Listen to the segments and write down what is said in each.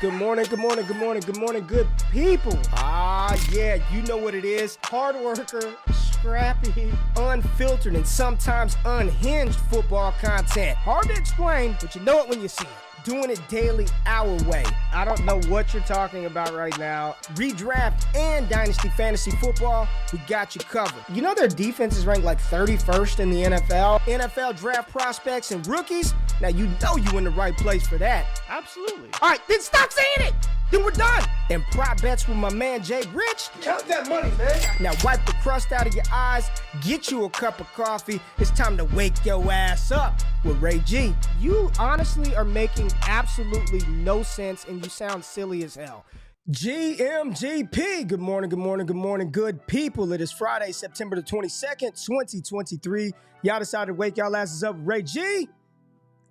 Good morning, good morning, good morning, good morning, good people. Yeah, you know what it is. Hard worker, scrappy, unfiltered, and sometimes unhinged football content. Hard to explain, but you know it when you see it. Doing it daily our way. I don't know what you're talking about right now. Redraft and Dynasty Fantasy Football, we got you covered. You know their defense is ranked like 31st in the NFL? NFL draft prospects and rookies? Now you know you in the right place for that. Absolutely. All right, then stop saying it. Then we're done. And prop bets with my man JRich. Count that money, man. Now wipe the crust out of your eyes. Get you a cup of coffee. It's time to wake your ass up with Ray G. You honestly are making absolutely no sense and you sound silly as hell. GMGP. Good morning, good morning, good morning, good people. It is Friday, September the 22nd, 2023. Y'all decided to wake y'all asses up with Ray G.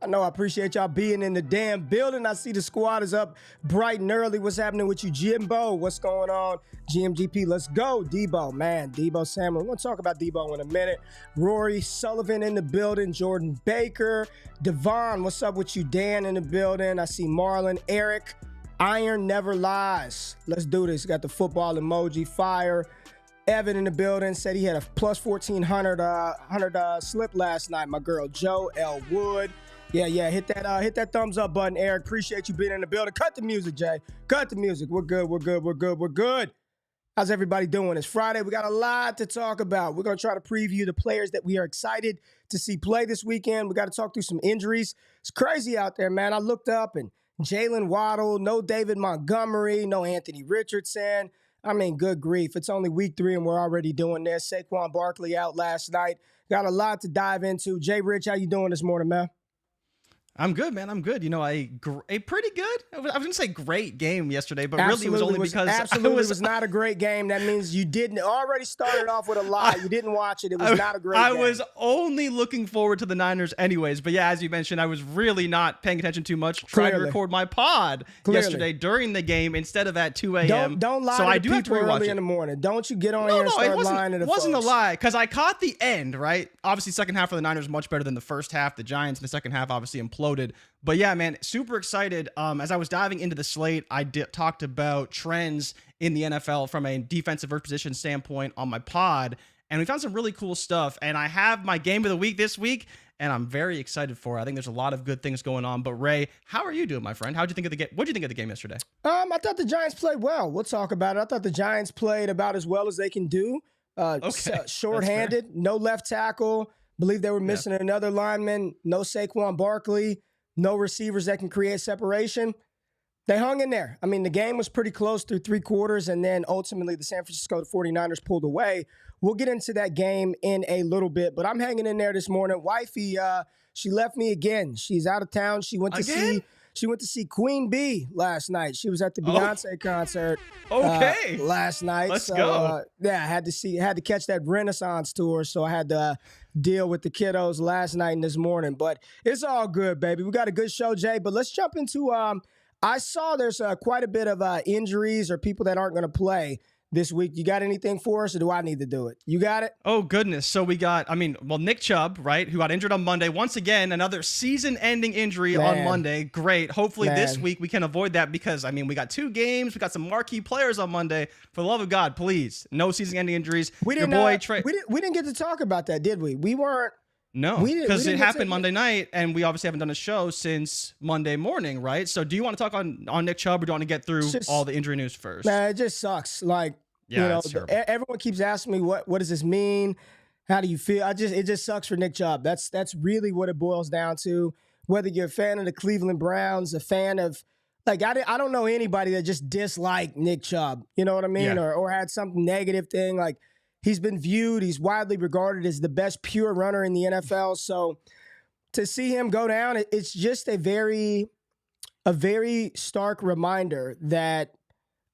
I know I appreciate y'all being in the damn building. I see the squad is up bright and early. What's happening with you, Jimbo? What's going on? GMGP, let's go. Debo, man. Debo Samuel. We're going to talk about Debo in a minute. Rory Sullivan in the building. Jordan Baker. Devon, what's up with you? Dan in the building. I see Marlon. Eric. Iron never lies. Let's do this. Got the football emoji. Fire. Evan in the building. Said he had a plus 1,400 slip last night. My girl, Joe L. Wood. Yeah, hit that thumbs up button, Eric. Appreciate you being in the building. Cut the music, Jay. Cut the music. We're good. How's everybody doing? It's Friday. We got a lot to talk about. We're going to try to preview the players that we are excited to see play this weekend. We got to talk through some injuries. It's crazy out there, man. I looked up and Jalen Waddle, no David Montgomery, no Anthony Richardson. I mean, good grief. It's only week 3 and we're already doing this. Saquon Barkley out last night. Got a lot to dive into. JRich, how you doing this morning, man? I'm good, man. I'm good. You know, a pretty good, I was going to say great game yesterday, but Absolutely really it was only because it was not a great game. That means you didn't already started off with a lie. You didn't watch it. It was not a great game. I was only looking forward to the Niners anyways. But yeah, as you mentioned, I was really not paying attention too much. Tried to record my pod yesterday during the game instead of at 2 a.m. Don't lie so to I do have people to early it. in the morning. Don't you get on here and start lying to the folks. It wasn't a lie because I caught the end, right? Obviously, second half for the Niners much better than the first half. The Giants in the second half obviously imploded. But yeah, man, super excited. As I was diving into the slate, I talked about trends in the NFL from a defensive position standpoint on my pod, and we found some really cool stuff. And I have my game of the week this week, and I'm very excited for it. I think there's a lot of good things going on. But Ray, how are you doing, my friend? How'd you think of the game? What'd you think of the game yesterday? I thought the Giants played well. We'll talk about it. I thought the Giants played about as well as they can do. Short-handed, no left tackle. Believe they were missing another lineman. No Saquon Barkley. No receivers that can create separation. They hung in there. I mean, the game was pretty close through 3 quarters, and then ultimately the San Francisco 49ers pulled away. We'll get into that game in a little bit, but I'm hanging in there this morning. Wifey, she left me again. She's out of town. She went to see Queen Bee last night. She was at the Beyonce concert last night. Let's go. I had to catch that Renaissance tour, so I had to deal with the kiddos last night and this morning. But it's all good, baby. We got a good show, Jay. But let's jump into I saw there's quite a bit of injuries or people that aren't going to play this week. You got anything for us, or do I need to do it? You got it? Oh, goodness. So we got, Nick Chubb, right, who got injured on Monday. Once again, another season-ending injury on Monday. Great. Hopefully this week we can avoid that because, we got 2 games. We got some marquee players on Monday. For the love of God, please, no season-ending injuries. We didn't get to talk about that, did we? We weren't. No, because it happened Monday night, and we obviously haven't done a show since Monday morning, right? So do you want to talk on Nick Chubb, or do you want to get through all the injury news first? Man, it just sucks. Everyone keeps asking me, what does this mean? How do you feel? It just sucks for Nick Chubb. That's really what it boils down to. Whether you're a fan of the Cleveland Browns, a fan of, I don't know anybody that just disliked Nick Chubb. You know what I mean? Yeah. Or had some negative thing. He's been viewed, he's widely regarded as the best pure runner in the NFL. So to see him go down, it's just a very stark reminder that,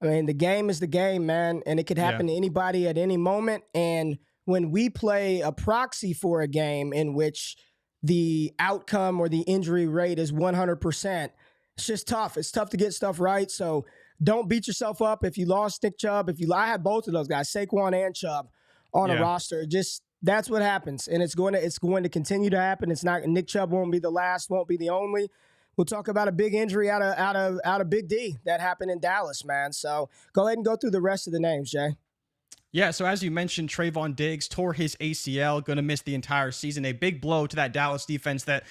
the game is the game, man, and it could happen to anybody at any moment. And when we play a proxy for a game in which the outcome or the injury rate is 100%, it's just tough. It's tough to get stuff right. So don't beat yourself up if you lost Nick Chubb. I had both of those guys, Saquon and Chubb, on a roster. Just that's what happens, and it's going to continue to happen. It's not Nick Chubb won't be the last, won't be the only. we'll talk about a big injury out of Big D that happened in Dallas, man. So go ahead and go through the rest of the names, Jay. Yeah, so as you mentioned, Trayvon Diggs tore his ACL, going to miss the entire season. A big blow to that Dallas defense that,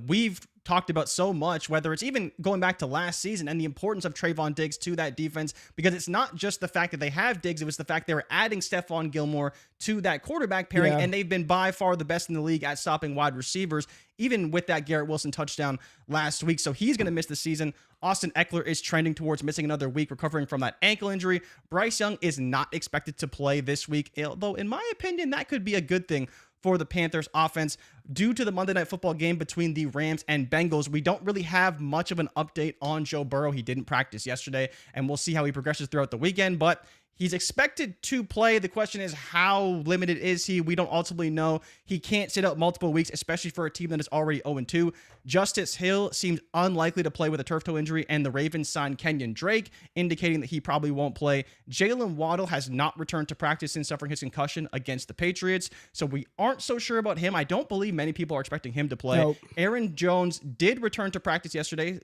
we've talked about so much, whether it's even going back to last season and the importance of Trayvon Diggs to that defense, because it's not just the fact that they have Diggs, it was the fact they were adding Stephon Gilmore to that quarterback pairing, and they've been by far the best in the league at stopping wide receivers, even with that Garrett Wilson touchdown last week. So he's going to miss the season. Austin Eckler is trending towards missing another week, recovering from that ankle injury. Bryce Young is not expected to play this week, although in my opinion, that could be a good thing for the Panthers offense. Due to the Monday Night Football game between the Rams and Bengals, we don't really have much of an update on Joe Burrow. He didn't practice yesterday, and we'll see how he progresses throughout the weekend, but he's expected to play. The question is, how limited is he? We don't ultimately know. He can't sit out multiple weeks, especially for a team that is already 0-2. Justice Hill seems unlikely to play with a turf toe injury, and the Ravens signed Kenyon Drake, indicating that he probably won't play. Jalen Waddle has not returned to practice since suffering his concussion against the Patriots, so we aren't so sure about him. I don't believe many people are expecting him to play. Nope. Aaron Jones did return to practice yesterday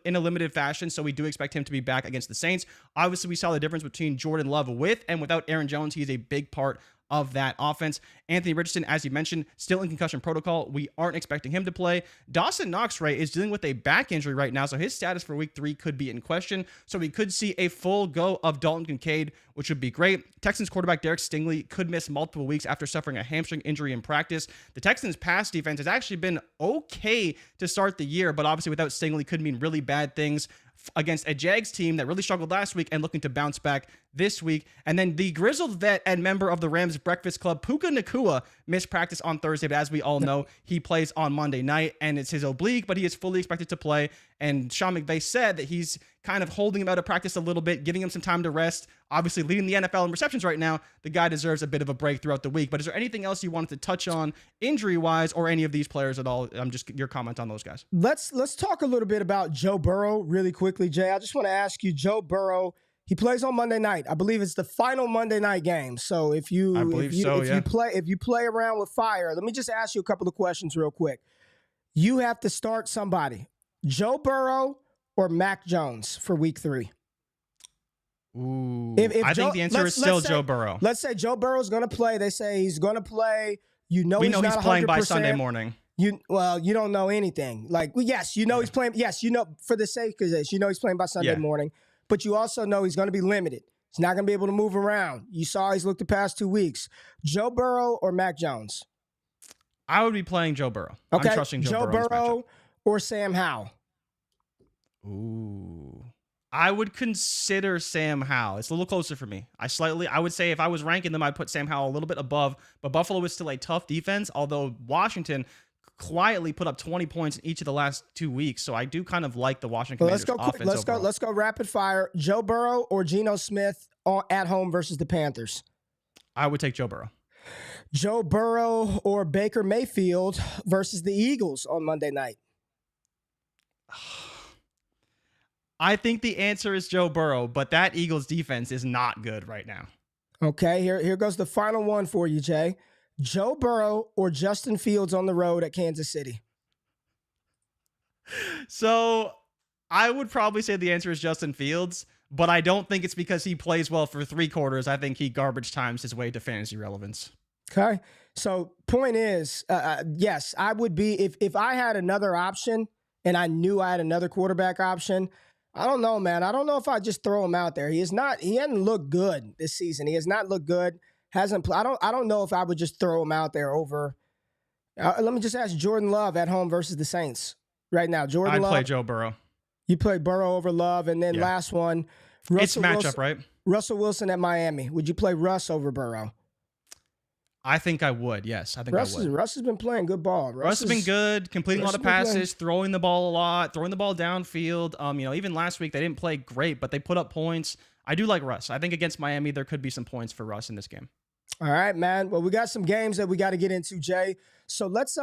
in a limited fashion, so we do expect him to be back against the Saints. Obviously, we saw the difference between Jordan Love with and without Aaron Jones. He's a big part of that offense. Anthony Richardson, as you mentioned, still in concussion protocol. We aren't expecting him to play. Dawson Knox, Ray, is dealing with a back injury right now, so his status for week 3 could be in question. So we could see a full go of Dalton Kincaid, which would be great. Texans quarterback Derek Stingley could miss multiple weeks after suffering a hamstring injury in practice. The Texans pass defense has actually been okay to start the year, but obviously without Stingley could mean really bad things against a Jags team that really struggled last week and looking to bounce back this week. And then the grizzled vet and member of the Rams Breakfast Club, Puka Nacua, missed practice on Thursday, but as we all know, he plays on Monday night, and it's his oblique, but he is fully expected to play. And Sean McVay said that he's kind of holding him out of practice a little bit, giving him some time to rest. Obviously, leading the NFL in receptions right now, the guy deserves a bit of a break throughout the week. But is there anything else you wanted to touch on injury-wise, or any of these players at all? Just your comment on those guys. Let's talk a little bit about Joe Burrow really quickly, Jay. I just want to ask you, Joe Burrow, he plays on Monday night. I believe it's the final Monday night game. So if you play around with fire, let me just ask you a couple of questions real quick. You have to start somebody, Joe Burrow or Mac Jones for week 3. Ooh, I think the answer is still Joe Burrow. Let's say Joe Burrow's going to play. They say he's going to play. We know he's playing by Sunday morning. You don't know anything. Yes, he's playing. Yes, for the sake of this, he's playing by Sunday morning. But you also know he's going to be limited. He's not going to be able to move around. You saw he's looked the past 2 weeks. Joe Burrow or Mac Jones? I would be playing Joe Burrow. Okay. I'm trusting Joe Burrow or Sam Howell? Ooh. I would consider Sam Howell. It's a little closer for me. I would say if I was ranking them, I'd put Sam Howell a little bit above, but Buffalo is still a tough defense, although Washington quietly put up 20 points in each of the last 2 weeks. So I do kind of like the Washington Commanders offense. Let's go rapid fire. Joe Burrow or Geno Smith at home versus the Panthers? I would take Joe Burrow. Joe Burrow or Baker Mayfield versus the Eagles on Monday night? I think the answer is Joe Burrow, but that Eagles defense is not good right now. Okay, here goes the final one for you, Jay. Joe Burrow or Justin Fields on the road at Kansas City? So I would probably say the answer is Justin Fields, but I don't think it's because he plays well for 3 quarters. I think he garbage times his way to fantasy relevance. Okay, so point is, yes, I would be, if I had another option and I knew I had another quarterback option, I don't know, man. I don't know if I'd just throw him out there. He hadn't looked good this season. He has not looked good. I don't know if I would just throw him out there over. Let me just ask Jordan Love at home versus the Saints right now. I'd play Joe Burrow. You play Burrow over Love, and then last one. It's matchup, right? Russell Wilson at Miami. Would you play Russ over Burrow? I think I would. Yes, I think I would. Russ has been playing good ball. Russ has been good, completing a lot of passes, throwing the ball a lot, throwing the ball downfield. Even last week they didn't play great, but they put up points. I do like Russ. I think against Miami there could be some points for Russ in this game. All right, man. Well, we got some games that we got to get into, Jay. So let's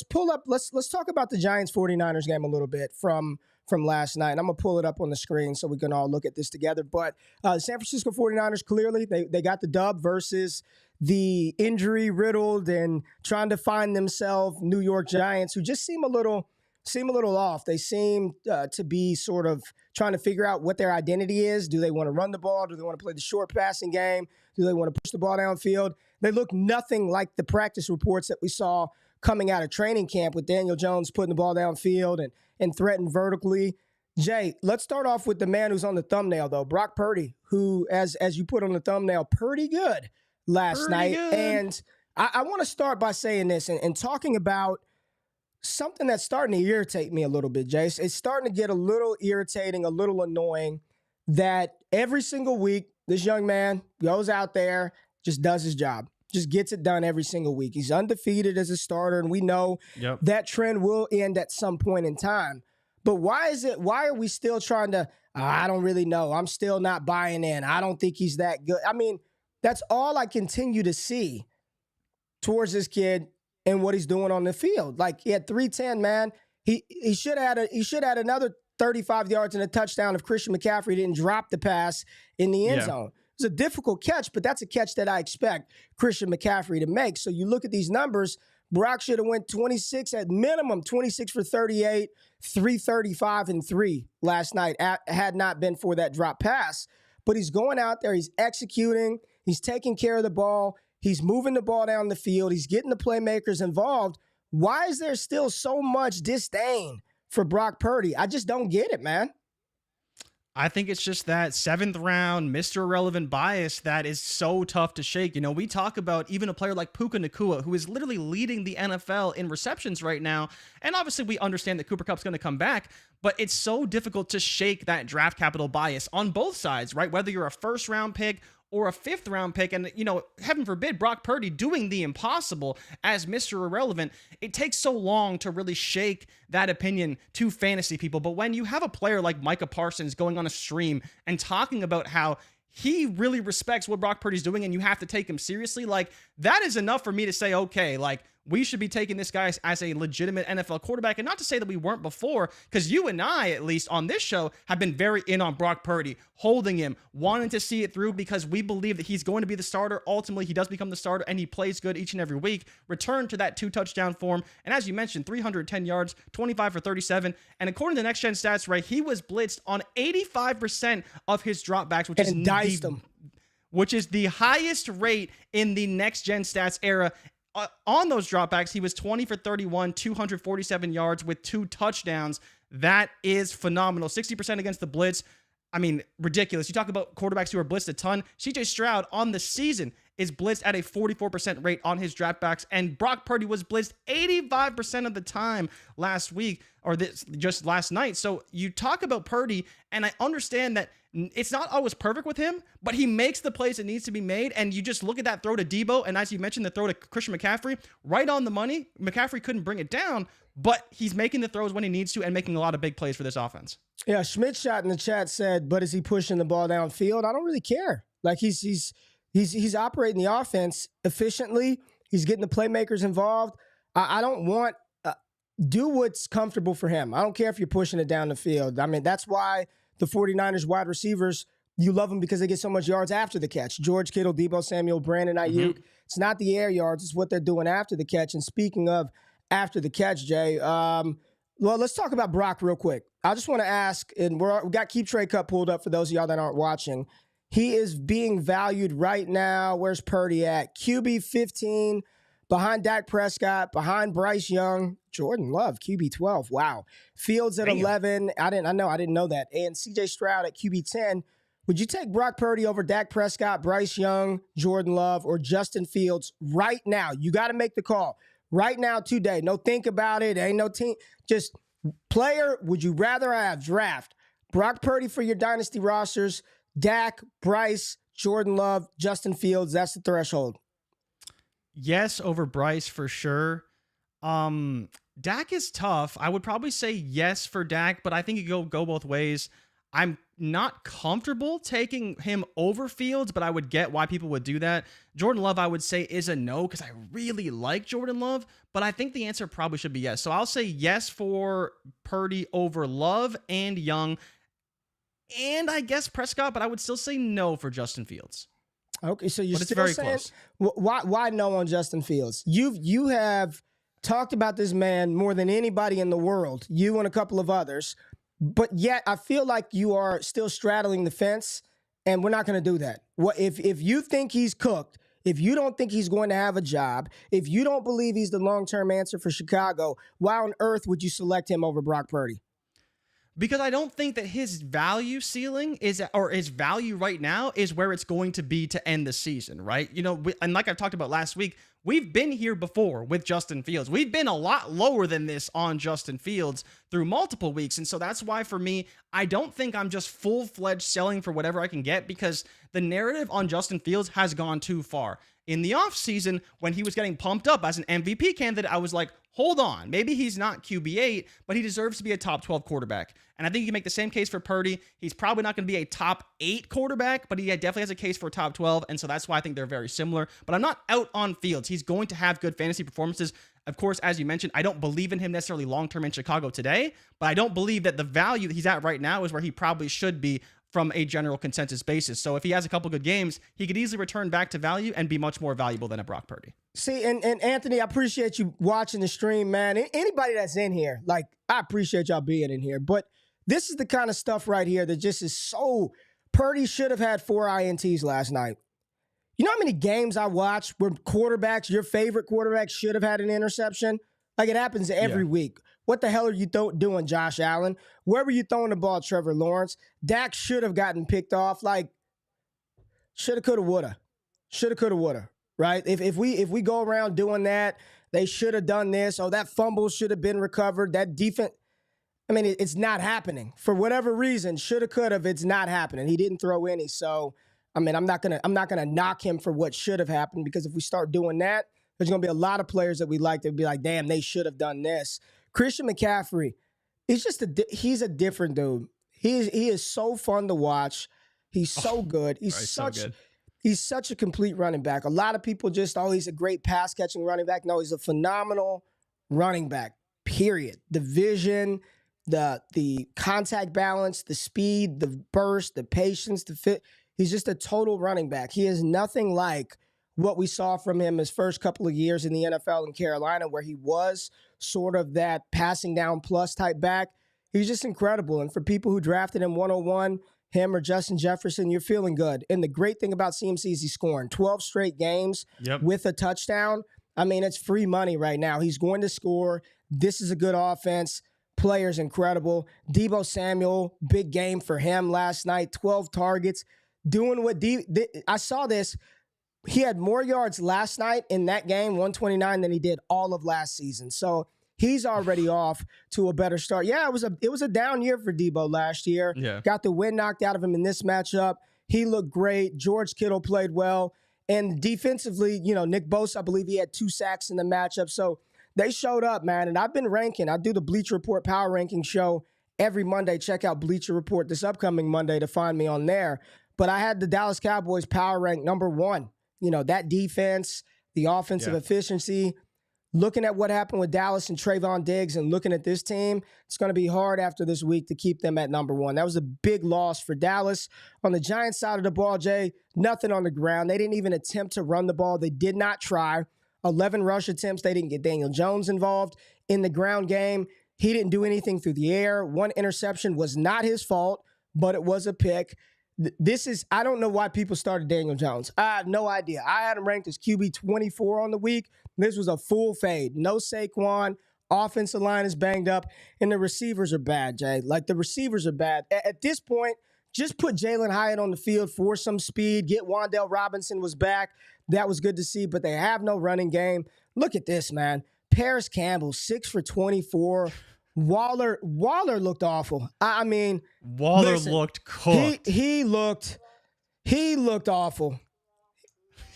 pull up. Let's talk about the Giants 49ers game a little bit from last night. And I'm going to pull it up on the screen so we can all look at this together. But the San Francisco 49ers, clearly, they got the dub versus the injury-riddled and trying to find themselves New York Giants, who just seem a little seem a little off. They seem to be sort of trying to figure out what their identity is. Do they want to run the ball? Do they want to play the short passing game? Do they want to push the ball downfield? They look nothing like the practice reports that we saw coming out of training camp with Daniel Jones putting the ball downfield and threatening vertically. Jay, let's start off with the man who's on the thumbnail, though, Brock Purdy, who, as you put on the thumbnail, pretty good last night. Good. And I want to start by saying this and talking about something that's starting to irritate me a little bit, Jay. It's starting to get a little irritating, a little annoying that every single week this young man goes out there, just does his job, just gets it done every single week. He's undefeated as a starter, and we know that trend will end at some point in time. But why are we still trying to, I don't really know. I'm still not buying in. I don't think he's that good. I mean, that's all I continue to see towards this kid and what he's doing on the field. Like, he had 310, man. He should have had another 35 yards and a touchdown if Christian McCaffrey didn't drop the pass in the end zone. It's a difficult catch, but that's a catch that I expect Christian McCaffrey to make. So you look at these numbers, Brock should have went 26 at minimum, 26 for 38, 335 and 3 last night, had not been for that drop pass. But he's going out there, he's executing, he's taking care of the ball, he's moving the ball down the field, he's getting the playmakers involved. Why is there still so much disdain for Brock Purdy? I just don't get it, man. I think it's just that 7th round Mr. Irrelevant bias that is so tough to shake. You know, we talk about even a player like Puka Nacua, who is literally leading the NFL in receptions right now. And obviously we understand that Cooper Kupp's going to come back, but it's so difficult to shake that draft capital bias on both sides, right? Whether you're a 1st round pick or a 5th round pick, and, you know, heaven forbid, Brock Purdy doing the impossible as Mr. Irrelevant, it takes so long to really shake that opinion to fantasy people. But when you have a player like Micah Parsons going on a stream and talking about how he really respects what Brock Purdy's doing and you have to take him seriously, like, that is enough for me to say, okay, like, we should be taking this guy as a legitimate NFL quarterback. And not to say that we weren't before, because you and I, at least on this show, have been very in on Brock Purdy, holding him, wanting to see it through because we believe that he's going to be the starter. Ultimately, he does become the starter and he plays good each and every week. Return to that 2-touchdown form. And as you mentioned, 310 yards, 25 for 37. And according to Next Gen Stats, right, he was blitzed on 85% of his dropbacks, which is the highest rate in the Next Gen Stats era. On those dropbacks, he was 20 for 31, 247 yards with 2 touchdowns. That is phenomenal. 60% against the blitz. I mean, ridiculous. You talk about quarterbacks who are blitzed a ton. CJ Stroud on the season is blitzed at a 44% rate on his dropbacks, and Brock Purdy was blitzed 85% of the time last week, or just last night. So you talk about Purdy, and I understand that it's not always perfect with him, but he makes the plays that needs to be made. And you just look at that throw to Debo, and as you mentioned, the throw to Christian McCaffrey, right on the money. McCaffrey couldn't bring it down, but he's making the throws when he needs to and making a lot of big plays for this offense. Yeah, Schmidt shot in the chat said, but is he pushing the ball downfield? I don't really care. Like, he's operating the offense efficiently. He's getting the playmakers involved. I don't want do what's comfortable for him. I don't care if you're pushing it down the field. I mean, that's why the 49ers wide receivers, you love them because they get so much yards after the catch. George Kittle, Debo Samuel, Brandon Ayuk. It's not the air yards. It's what they're doing after the catch. And speaking of after the catch, Jay, well, let's talk about Brock real quick. I just want to ask, and we got Keep Trade Cup pulled up for those of y'all that aren't watching. He is being valued right now. Where's Purdy at? QB 15, behind Dak Prescott, behind Bryce Young, Jordan Love, QB 12. Wow. Fields at 11. I didn't know that. And CJ Stroud at QB 10. Would you take Brock Purdy over Dak Prescott, Bryce Young, Jordan Love, or Justin Fields right now? You got to make the call right now, today. No think about it. Ain't no team. Just player, would you rather have draft Brock Purdy for your dynasty rosters, Dak, Bryce, Jordan Love, Justin Fields? That's the threshold. Yes, over Bryce for sure. Dak is tough. I would probably say yes for Dak, but I think you go both ways. I'm not comfortable taking him over Fields, but I would get why people would do that. Jordan Love, I would say, is a no because I really like Jordan Love, but I think the answer probably should be yes. So I'll say yes for Purdy over Love and Young, and I guess Prescott, but I would still say no for Justin Fields. Okay, so you're still saying close. Why no on Justin Fields? You have talked about this man more than anybody in the world, you and a couple of others, but yet I feel like you are still straddling the fence, and we're not going to do that. If you think he's cooked, if you don't think he's going to have a job, if you don't believe he's the long-term answer for Chicago, why on earth would you select him over Brock Purdy? Because I don't think that his value ceiling is, or his value right now is where it's going to be to end the season, right? You know, and like I've talked about last week, we've been here before with Justin Fields. We've been a lot lower than this on Justin Fields through multiple weeks. And so that's why for me, I don't think I'm just full-fledged selling for whatever I can get, because the narrative on Justin Fields has gone too far. In the offseason, when he was getting pumped up as an MVP candidate, I was like, hold on, maybe he's not QB8, but he deserves to be a top 12 quarterback. And I think you can make the same case for Purdy. He's probably not going to be a top 8 quarterback, but he definitely has a case for a top 12. And so that's why I think they're very similar. But I'm not out on Fields. He's going to have good fantasy performances. Of course, as you mentioned, I don't believe in him necessarily long-term in Chicago today, but I don't believe that the value that he's at right now is where he probably should be from a general consensus basis. So if he has a couple good games, he could easily return back to value and be much more valuable than a Brock Purdy. See, and Anthony, I appreciate you watching the stream, man. Anybody that's in here, like, I appreciate y'all being in here. But this is the kind of stuff right here that just is so... Purdy should have had 4 INTs last night. You know how many games I watched where quarterbacks, your favorite quarterbacks, should have had an interception? Like, it happens every week. What the hell are you doing, Josh Allen? Where were you throwing the ball, Trevor Lawrence? Dak should have gotten picked off. Like, shoulda, coulda, woulda. Shoulda, coulda, woulda. Right? If we go around doing that, they should have done this. Oh, that fumble should have been recovered. That defense, I mean, it's not happening. For whatever reason, shoulda, coulda, it's not happening. He didn't throw any. So, I mean, I'm not gonna knock him for what should have happened, because if we start doing that, there's gonna be a lot of players that we like that would be like, damn, they should have done this. Christian McCaffrey, he's a different dude. He is so fun to watch. He's so good. He's such a complete running back. A lot of people just, he's a great pass catching running back. No, he's a phenomenal running back. Period. The vision, the contact balance, the speed, the burst, the patience, the fit. He's just a total running back. He is nothing like what we saw from him his first couple of years in the NFL in Carolina, where he was sort of that passing down plus type back. He's just incredible. And for people who drafted him 101, him or Justin Jefferson, you're feeling good. And the great thing about CMC is he's scoring 12 straight games with a touchdown. I mean, it's free money right now. He's going to score. This is a good offense. Player's incredible. Deebo Samuel, big game for him last night. 12 targets. Doing what I saw this. He had more yards last night in that game, 129, than he did all of last season. So he's already off to a better start. Yeah, it was a down year for Deebo last year. Yeah. Got the wind knocked out of him in this matchup. He looked great. George Kittle played well. And defensively, Nick Bosa, I believe he had 2 sacks in the matchup. So they showed up, man. And I've been ranking. I do the Bleacher Report Power Ranking show every Monday. Check out Bleacher Report this upcoming Monday to find me on there. But I had the Dallas Cowboys power rank number 1. That defense, the offensive efficiency. Looking at what happened with Dallas and Trayvon Diggs and looking at this team, it's going to be hard after this week to keep them at number 1. That was a big loss for Dallas. On the Giants side of the ball, Jay, nothing on the ground. They didn't even attempt to run the ball. They did not try. 11 rush attempts. They didn't get Daniel Jones involved in the ground game. He didn't do anything through the air. 1 interception was not his fault, but it was a pick. I don't know why people started Daniel Jones. I have no idea. I had him ranked as QB 24 on the week. This was a full fade. No Saquon. Offensive line is banged up. And the receivers are bad, Jay. Like, the receivers are bad. At this point, just put Jalen Hyatt on the field for some speed. Get Wan'Dale Robinson was back. That was good to see, but they have no running game. Look at this, man. Paris Campbell, 6 for 24. Waller looked awful. I mean, Waller looked cooked. He looked awful.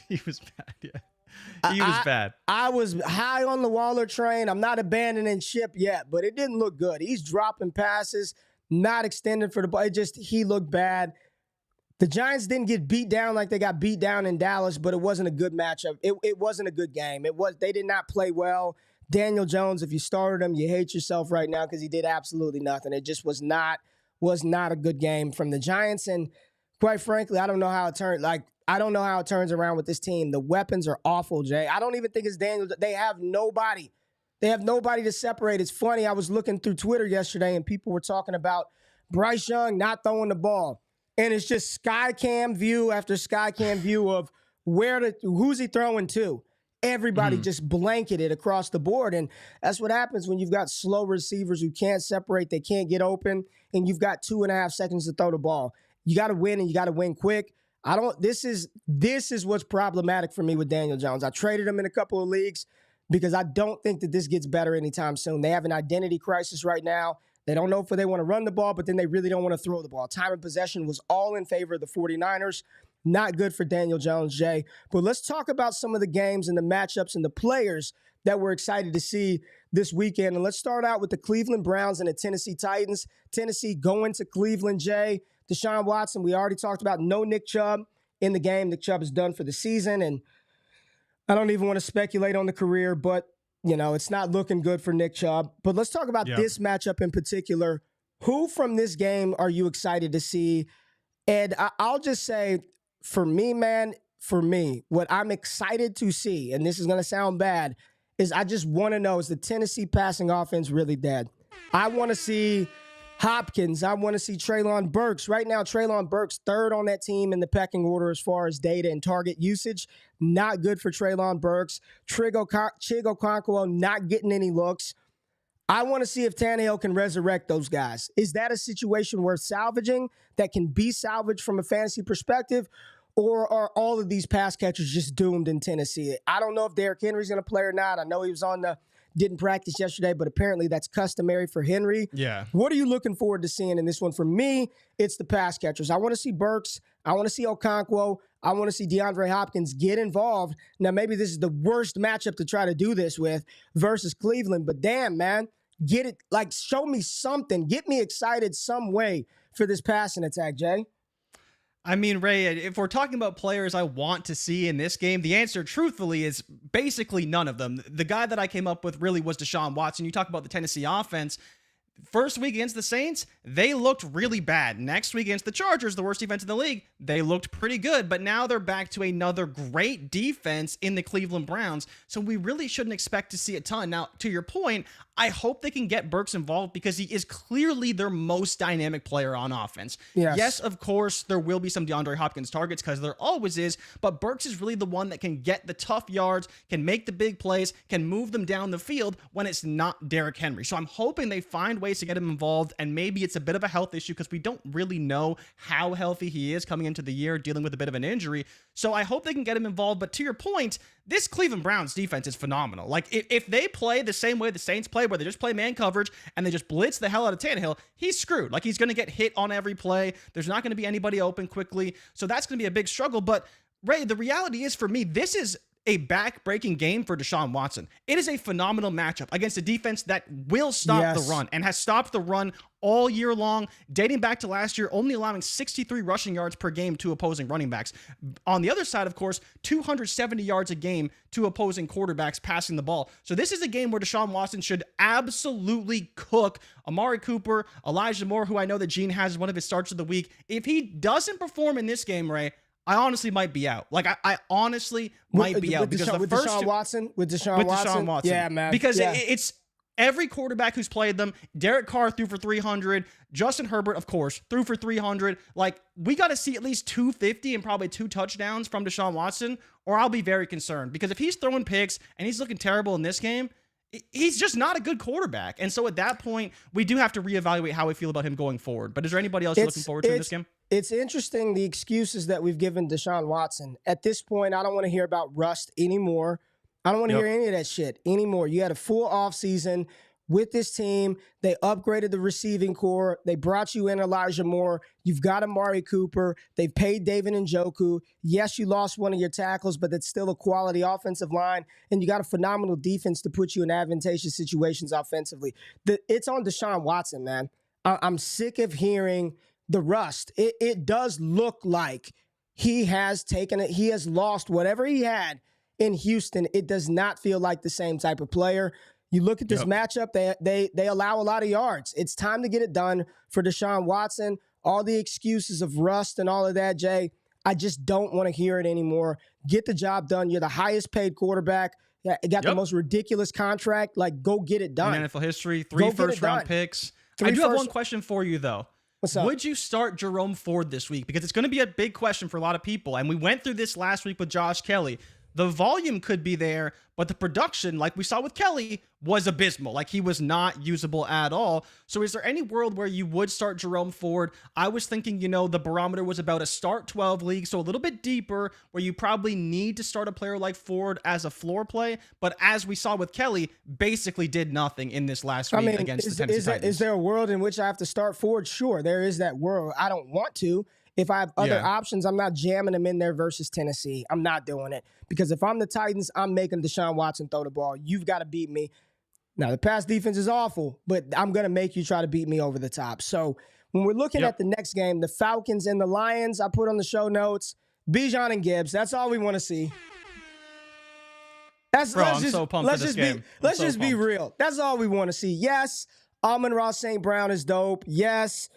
He was bad, yeah. He was bad. I was high on the Waller train. I'm not abandoning ship yet, but it didn't look good. He's dropping passes, not extending for the ball. He looked bad. The Giants didn't get beat down like they got beat down in Dallas, but it wasn't a good matchup. It wasn't a good game. They did not play well. Daniel Jones, if you started him, you hate yourself right now because he did absolutely nothing. It just was not a good game from the Giants. And quite frankly, I don't know how it turned. I don't know how it turns around with this team. The weapons are awful, Jay. I don't even think it's Daniel. They have nobody. They have nobody to separate. It's funny. I was looking through Twitter yesterday, and people were talking about Bryce Young not throwing the ball. And it's just sky cam view after sky cam view of who's he throwing to. Everybody just blanketed across the board. And that's what happens when you've got slow receivers who can't separate, they can't get open, and you've got 2.5 seconds to throw the ball. You got to win, and you got to win quick. This is what's problematic for me with Daniel Jones. I traded him in a couple of leagues because I don't think that this gets better anytime soon. They have an identity crisis right now. They don't know if they want to run the ball, but then they really don't want to throw the ball. Time of possession was all in favor of the 49ers. Not good for Daniel Jones, Jay. But let's talk about some of the games and the matchups and the players that we're excited to see this weekend. And let's start out with the Cleveland Browns and the Tennessee Titans. Tennessee going to Cleveland, Jay. Deshaun Watson, we already talked about no Nick Chubb in the game. Nick Chubb is done for the season, and I don't even want to speculate on the career, but, it's not looking good for Nick Chubb. But let's talk about this matchup in particular. Who from this game are you excited to see? And I'll just say, for me, what I'm excited to see, and this is going to sound bad, is I just want to know, is the Tennessee passing offense really dead? I want to see Hopkins. I want to see Treylon Burks. Right now, Treylon Burks third on that team in the pecking order as far as data and target usage. Not good for Treylon Burks. Chig Okonkwo not getting any looks. I want to see if Tannehill can resurrect those guys. Is that a situation worth salvaging that can be salvaged from a fantasy perspective? Or are all of these pass catchers just doomed in Tennessee? I don't know if Derrick Henry's going to play or not. I know he was didn't practice yesterday, but apparently that's customary for Henry. Yeah. What are you looking forward to seeing in this one? For me, it's the pass catchers. I want to see Burks. I want to see Okonkwo. I want to see DeAndre Hopkins get involved. Now, maybe this is the worst matchup to try to do this with versus Cleveland, but damn, man, get it. Show me something. Get me excited some way for this passing attack, Jay. I mean, Ray, if we're talking about players I want to see in this game, the answer, truthfully, is basically none of them. The guy that I came up with really was Deshaun Watson. You talk about the Tennessee offense. First week against the Saints, they looked really bad. Next week against the Chargers, the worst defense in the league, they looked pretty good. But now they're back to another great defense in the Cleveland Browns. So we really shouldn't expect to see a ton. Now, to your point, I hope they can get Burks involved because he is clearly their most dynamic player on offense. Yes, of course, there will be some DeAndre Hopkins targets because there always is, but Burks is really the one that can get the tough yards, can make the big plays, can move them down the field when it's not Derrick Henry. So I'm hoping they find ways to get him involved, and maybe it's a bit of a health issue because we don't really know how healthy he is coming into the year, dealing with a bit of an injury. So I hope they can get him involved. But to your point, this Cleveland Browns defense is phenomenal. If they play the same way the Saints play, where they just play man coverage and they just blitz the hell out of Tannehill, he's screwed. He's going to get hit on every play. There's not going to be anybody open quickly. So that's going to be a big struggle. But Ray, the reality is for me, this is a back-breaking game for Deshaun Watson. It is a phenomenal matchup against a defense that will stop the run and has stopped the run all year long, dating back to last year, only allowing 63 rushing yards per game to opposing running backs. On the other side, of course, 270 yards a game to opposing quarterbacks passing the ball. So this is a game where Deshaun Watson should absolutely cook Amari Cooper, Elijah Moore, who I know that Gene has as one of his starts of the week. If he doesn't perform in this game, Ray, I honestly might be out. I honestly might be out because with Deshaun Watson, yeah, man, because it's every quarterback who's played them. Derek Carr threw for 300. Justin Herbert, of course, threw for 300. We got to see at least 250 and probably 2 touchdowns from Deshaun Watson, or I'll be very concerned because if he's throwing picks and he's looking terrible in this game, he's just not a good quarterback. And so at that point, we do have to reevaluate how we feel about him going forward. But is there anybody else you're looking forward to in this game? It's interesting, the excuses that we've given Deshaun Watson. At this point, I don't want to hear about rust anymore. I don't want to hear any of that shit anymore. You had a full offseason with this team. They upgraded the receiving core. They brought you in Elijah Moore. You've got Amari Cooper. They've paid David Njoku. Yes, you lost one of your tackles, but that's still a quality offensive line. And you got a phenomenal defense to put you in advantageous situations offensively. It's on Deshaun Watson, man. I'm sick of hearing the rust. It does look like he has taken it. He has lost whatever he had in Houston. It does not feel like the same type of player. You look at this matchup, they allow a lot of yards. It's time to get it done for Deshaun Watson. All the excuses of rust and all of that, Jay, I just don't want to hear it anymore. Get the job done. You're the highest paid quarterback Yeah, it got the most ridiculous contract. Like, go get it done. In NFL history, 3 first-round picks. I do have one question for you, though. What's up? Would you start Jerome Ford this week? Because it's going to be a big question for a lot of people. And we went through this last week with Josh Kelly. The volume could be there, but the production, like we saw with Kelly, was abysmal. Like, he was not usable at all. So is there any world where you would start Jerome Ford? I was thinking, the barometer was about a start 12 league, so a little bit deeper, where you probably need to start a player like Ford as a floor play. But as we saw with Kelly, basically did nothing in this last week against the Tennessee Titans. Is there a world in which I have to start Ford? Sure, there is that world. I don't want to. If I have other options, I'm not jamming them in there versus Tennessee. I'm not doing it. Because if I'm the Titans, I'm making Deshaun Watson throw the ball. You've got to beat me. Now, the pass defense is awful, but I'm going to make you try to beat me over the top. So when we're looking at the next game, the Falcons and the Lions, I put on the show notes, Bijan and Gibbs. That's all we want to see. I'm so pumped for this game. Let's just be real. That's all we want to see. Yes, Amon-Ra St. Brown is dope. Yes,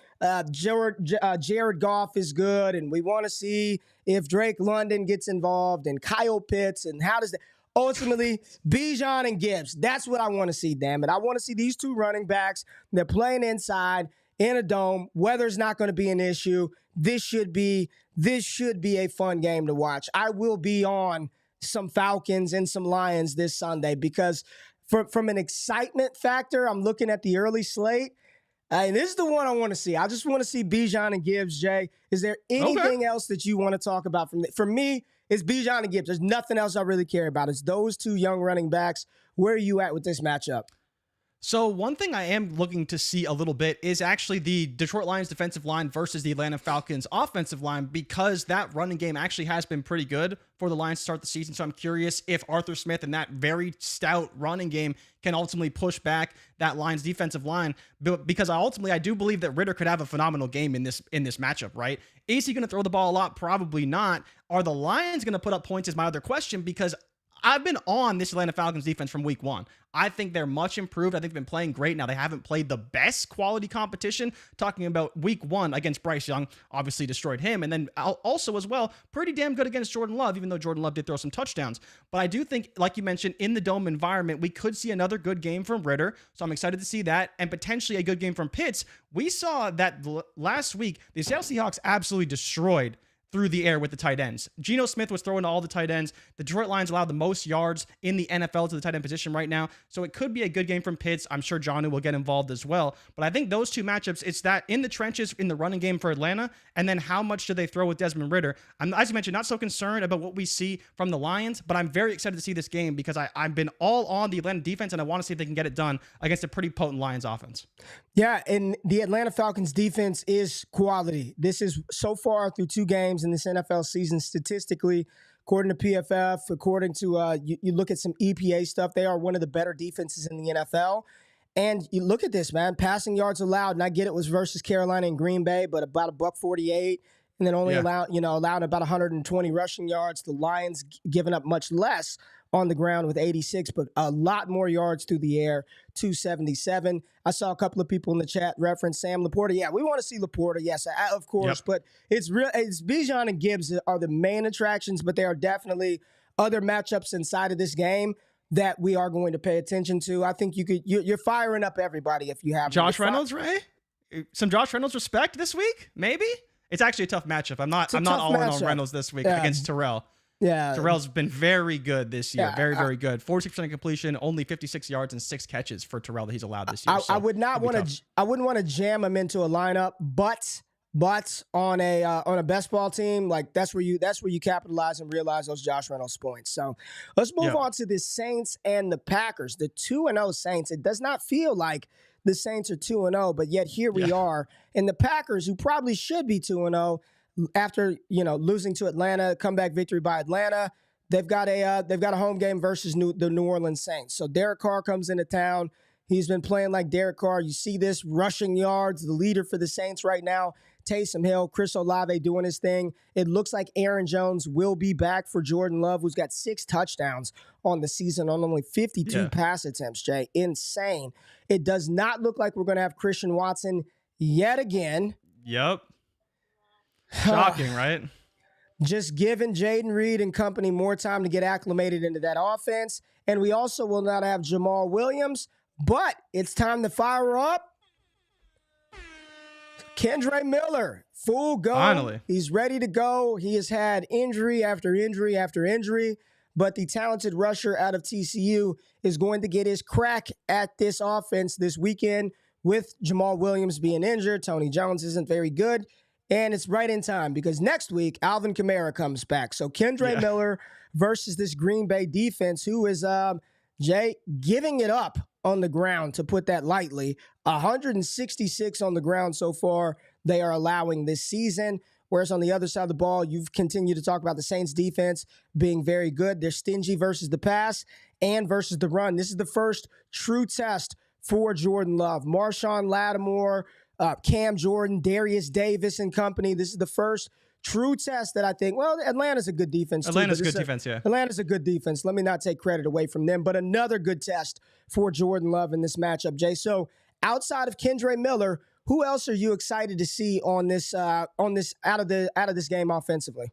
Jared Goff is good, and we want to see if Drake London gets involved and Kyle Pitts, and how does that ultimately Bijan and Gibbs. That's what I want to see, damn it. I want to see these two running backs. They're playing inside in a dome. Weather's not going to be an issue. This should be a fun game to watch. I will be on some Falcons and some Lions this Sunday because from an excitement factor, I'm looking at the early slate. And this is the one I want to see. I just want to see Bijan and Gibbs, Jay. Is there anything else that you want to talk about? For me, it's Bijan and Gibbs. There's nothing else I really care about. It's those two young running backs. Where are you at with this matchup? So one thing I am looking to see a little bit is actually the Detroit Lions defensive line versus the Atlanta Falcons offensive line, because that running game actually has been pretty good for the Lions to start the season. So I'm curious if Arthur Smith and that very stout running game can ultimately push back that Lions defensive line, because I do believe that Ridder could have a phenomenal game in this matchup, right? Is he going to throw the ball a lot? Probably not. Are the Lions going to put up points is my other question, because I've been on this Atlanta Falcons defense from week one. I think they're much improved. I think they've been playing great. Now, they haven't played the best quality competition. Talking about week one against Bryce Young, obviously destroyed him. And then also as well, pretty damn good against Jordan Love, even though Jordan Love did throw some touchdowns. But I do think, like you mentioned, in the dome environment, we could see another good game from Ridder. So I'm excited to see that, and potentially a good game from Pitts. We saw that last week, the Seattle Seahawks absolutely destroyed through the air with the tight ends. Geno Smith was throwing to all the tight ends. The Detroit Lions allowed the most yards in the NFL to the tight end position right now. So it could be a good game from Pitts. I'm sure Jonnu will get involved as well. But I think those two matchups, it's that in the trenches in the running game for Atlanta, and then how much do they throw with Desmond Ridder. I'm, as you mentioned, not so concerned about what we see from the Lions, but I'm very excited to see this game because I've been all on the Atlanta defense, and I want to see if they can get it done against a pretty potent Lions offense. Yeah, and the Atlanta Falcons defense is quality. This is so far through 2 games in this NFL season, statistically, according to PFF, according to you look at some EPA stuff, they are one of the better defenses in the NFL. And you look at this, man, passing yards allowed, and I get it was versus Carolina and Green Bay, but about $148, and then only allowed about 120 rushing yards. The Lions giving up much less on the ground with 86, but a lot more yards through the air, 277. I saw a couple of people in the chat reference Sam Laporta. Yeah, we want to see Laporta, yes, of course, but it's Bijan and Gibbs are the main attractions, but there are definitely other matchups inside of this game that we are going to pay attention to. I think you're firing up everybody if you have Josh Reynolds, Ray? Some Josh Reynolds respect this week? Maybe? It's actually a tough matchup. I'm not all in on Reynolds this week against Terrell. Yeah, Terrell's been very good this year. Very good. 46% completion, only 56 yards and 6 catches for Terrell that he's allowed this year. I wouldn't want to jam him into a lineup, but on a best ball team, like that's where you capitalize and realize those Josh Reynolds points. So let's move on to the Saints and the Packers. The 2-0 Saints. It does not feel like the Saints are 2-0, but yet here we are. And the Packers, who probably should be 2-0. After losing to Atlanta, comeback victory by Atlanta, they've got a home game versus the New Orleans Saints. So Derek Carr comes into town. He's been playing like Derek Carr. You see this rushing yards, the leader for the Saints right now. Taysom Hill, Chris Olave doing his thing. It looks like Aaron Jones will be back for Jordan Love, who's got 6 touchdowns on the season on only 52 pass attempts, Jay. Insane. It does not look like we're going to have Christian Watson yet again. Yep. Shocking, right? just giving Jaden Reed and company more time to get acclimated into that offense. And we also will not have Jamal Williams, but it's time to fire up Kendre Miller. Full go. Finally. He's ready to go. He has had injury after injury after injury, but the talented rusher out of TCU is going to get his crack at this offense this weekend with Jamal Williams being injured. Tony Jones isn't very good. And it's right in time because next week, Alvin Kamara comes back. So Kendre Miller versus this Green Bay defense, who is, Jay, giving it up on the ground, to put that lightly. 166 on the ground so far they are allowing this season. Whereas on the other side of the ball, you've continued to talk about the Saints defense being very good. They're stingy versus the pass and versus the run. This is the first true test for Jordan Love. Marshawn Lattimore, Cam Jordan, Darius Davis and company. This is the first true test that I think, well, Atlanta's a good defense too. Atlanta's a good defense, yeah. Atlanta's a good defense. Let me not take credit away from them, but another good test for Jordan Love in this matchup, Jay. So outside of Kendre Miller, who else are you excited to see on this out of this game offensively?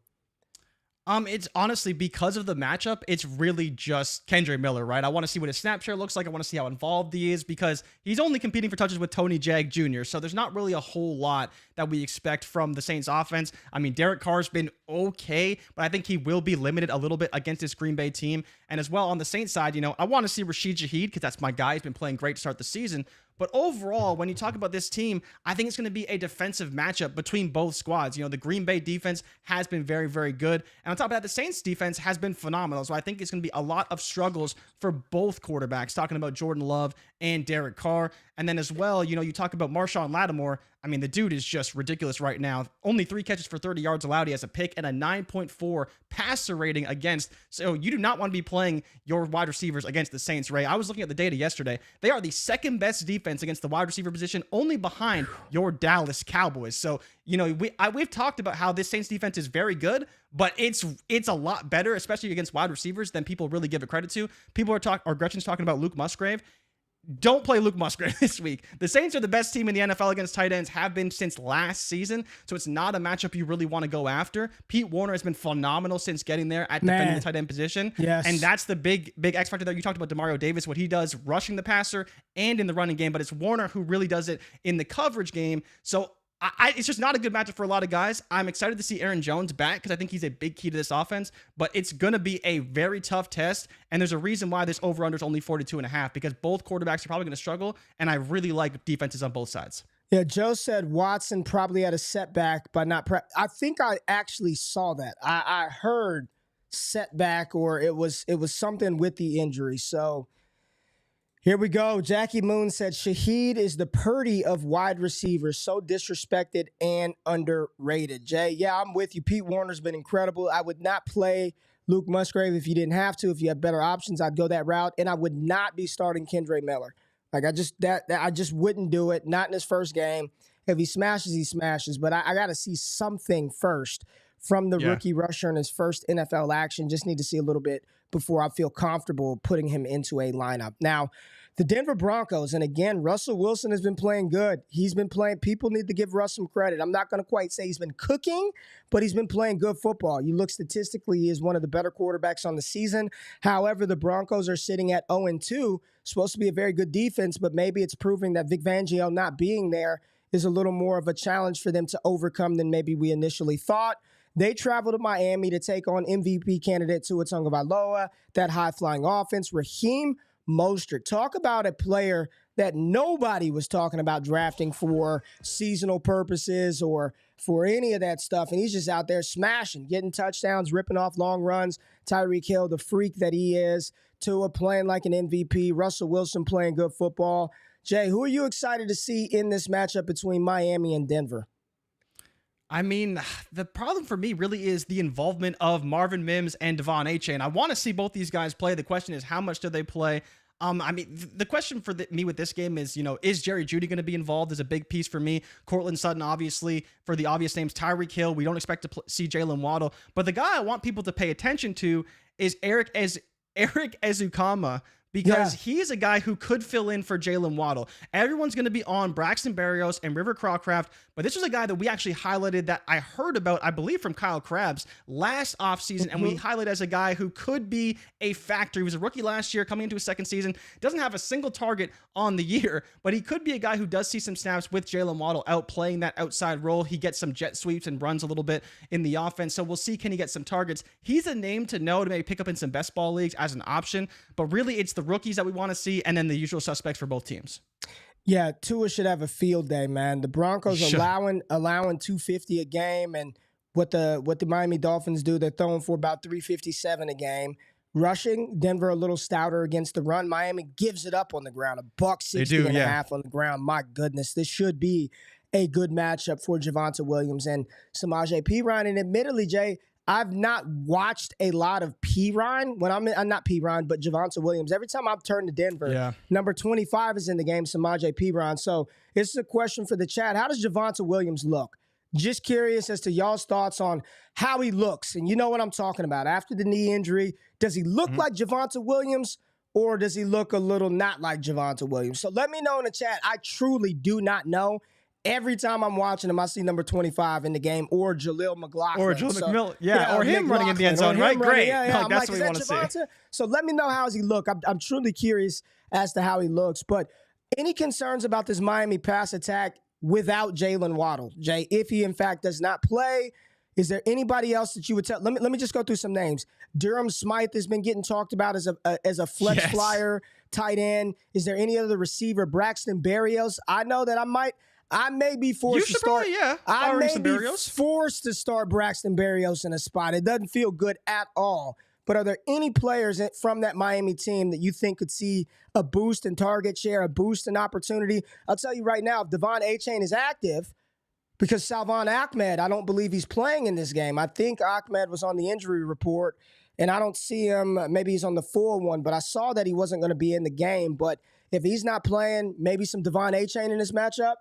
It's honestly because of the matchup, it's really just Kendre Miller, right? I want to see what his snap share looks like. I want to see how involved he is because he's only competing for touches with Tony Jag Jr. So there's not really a whole lot that we expect from the Saints offense. I mean, Derek Carr's been okay, but I think he will be limited a little bit against this Green Bay team. And as well on the Saints side, I want to see Rashid Shaheed because that's my guy. He's been playing great to start the season. But overall, when you talk about this team, I think it's going to be a defensive matchup between both squads. The Green Bay defense has been very, very good. And on top of that, the Saints defense has been phenomenal. So I think it's going to be a lot of struggles for both quarterbacks, talking about Jordan Love and Derek Carr. And then as well, you talk about Marshawn Lattimore. I mean, the dude is just ridiculous right now. Only 3 catches for 30 yards allowed. He has a pick and a 9.4 passer rating against. So you do not want to be playing your wide receivers against the Saints, Ray. I was looking at the data yesterday. They are the second best defense against the wide receiver position, only behind your Dallas Cowboys. So, we've talked about how this Saints defense is very good, but it's a lot better, especially against wide receivers, than people really give it credit to. Gretchen's talking about Luke Musgrave. Don't play Luke Musgrave this week. The Saints are the best team in the NFL against tight ends, have been since last season, so it's not a matchup you really want to go after. Pete Warner has been phenomenal since getting there at defending the tight end position. Yes. And that's the big X factor there. You talked about Demario Davis, what he does rushing the passer and in the running game, but it's Warner who really does it in the coverage game. So it's just not a good matchup for a lot of guys. I'm excited to see Aaron Jones back because I think he's a big key to this offense, but it's going to be a very tough test, and there's a reason why this over-under is only 42.5 because both quarterbacks are probably going to struggle, and I really like defenses on both sides. Yeah, Joe said Watson probably had a setback by not I think I actually saw that. I heard setback or it was something with the injury, so... Here we go. Jackie Moon said, Shaheed is the Purdy of wide receivers, so disrespected and underrated. Jay, yeah, I'm with you. Pete Warner's been incredible. I would not play Luke Musgrave if you didn't have to. If you have better options, I'd go that route. And I would not be starting Kendre Miller. Like, I just wouldn't do it. Not in his first game. If he smashes, he smashes. But I got to see something first from the rookie rusher in his first NFL action. Just need to see a little bit before I feel comfortable putting him into a lineup. Now, the Denver Broncos, and again, Russell Wilson has been playing good. He's been playing. People need to give Russ some credit. I'm not going to quite say he's been cooking, but he's been playing good football. You look statistically, he is one of the better quarterbacks on the season. However, the Broncos are sitting at 0-2, supposed to be a very good defense, but maybe it's proving that Vic Fangio not being there is a little more of a challenge for them to overcome than maybe we initially thought. They travel to Miami to take on MVP candidate Tua Tagovailoa, that high-flying offense. Raheem Mostert. Talk about a player that nobody was talking about drafting for seasonal purposes or for any of that stuff. And he's just out there smashing, getting touchdowns, ripping off long runs. Tyreek Hill, the freak that he is. Tua playing like an MVP. Russell Wilson playing good football. Jay, who are you excited to see in this matchup between Miami and Denver? I mean, the problem for me really is the involvement of Marvin Mims and Devon Achane. I want to see both these guys play. The question is, how much do they play? I mean, the question for me with this game is, is Jerry Jeudy going to be involved? Is a big piece for me. Cortland Sutton, obviously, for the obvious names. Tyreek Hill, we don't expect to see Jalen Waddle. But the guy I want people to pay attention to is Eric Ezukama because he is a guy who could fill in for Jalen Waddle. Everyone's going to be on Braxton Berrios and River Crowcraft, but this was a guy that we actually highlighted that I heard about, I believe, from Kyle Krabs last offseason, and we highlighted as a guy who could be a factor. He was a rookie last year, coming into his second season, doesn't have a single target on the year, but he could be a guy who does see some snaps with Jalen Waddle out playing that outside role. He gets some jet sweeps and runs a little bit in the offense, so we'll see, can he get some targets? He's a name to know to maybe pick up in some best ball leagues as an option, but really it's the rookies that we want to see, and then the usual suspects for both teams. Yeah, Tua should have a field day, man. The Broncos allowing 250 a game, and what the Miami Dolphins do, they're throwing for about 357 a game. Rushing, Denver a little stouter against the run. Miami gives it up on the ground, $160 and a half on the ground. My goodness, this should be a good matchup for Javonte Williams and Samaje Perine. And admittedly, Jay, I've not watched a lot of Perine when I'm not Perine, but Javonte Williams. Every time I've turned to Denver, number 25 is in the game, Samaje Perine. So this is a question for the chat. How does Javonte Williams look? Just curious as to y'all's thoughts on how he looks. And you know what I'm talking about. After the knee injury, does he look like Javonte Williams, or does he look a little not like Javonte Williams? So let me know in the chat. I truly do not know. Every time I'm watching him, I see number 25 in the game, or Jaleel McLaughlin. Or Jaleel McMillan. Or him running in the end zone, right? Great. Yeah. That's what we want to see. So let me know how does he look. I'm truly curious as to how he looks. But any concerns about this Miami pass attack without Jalen Waddle? Jay, if he in fact does not play, is there anybody else that you would tell? Let me just go through some names. Durham Smythe has been getting talked about as a flex flyer tight end. Is there any other receiver? Braxton Berrios. I know that I may be forced to start. I may be forced to start Braxton Berrios in a spot. It doesn't feel good at all. But are there any players from that Miami team that you think could see a boost in target share, a boost in opportunity? I'll tell you right now, if Devon Achane is active, because Salvon Ahmed, I don't believe he's playing in this game. I think Ahmed was on the injury report, and I don't see him. Maybe he's on the full one, but I saw that he wasn't going to be in the game. But if he's not playing, maybe some Devon Achane in this matchup?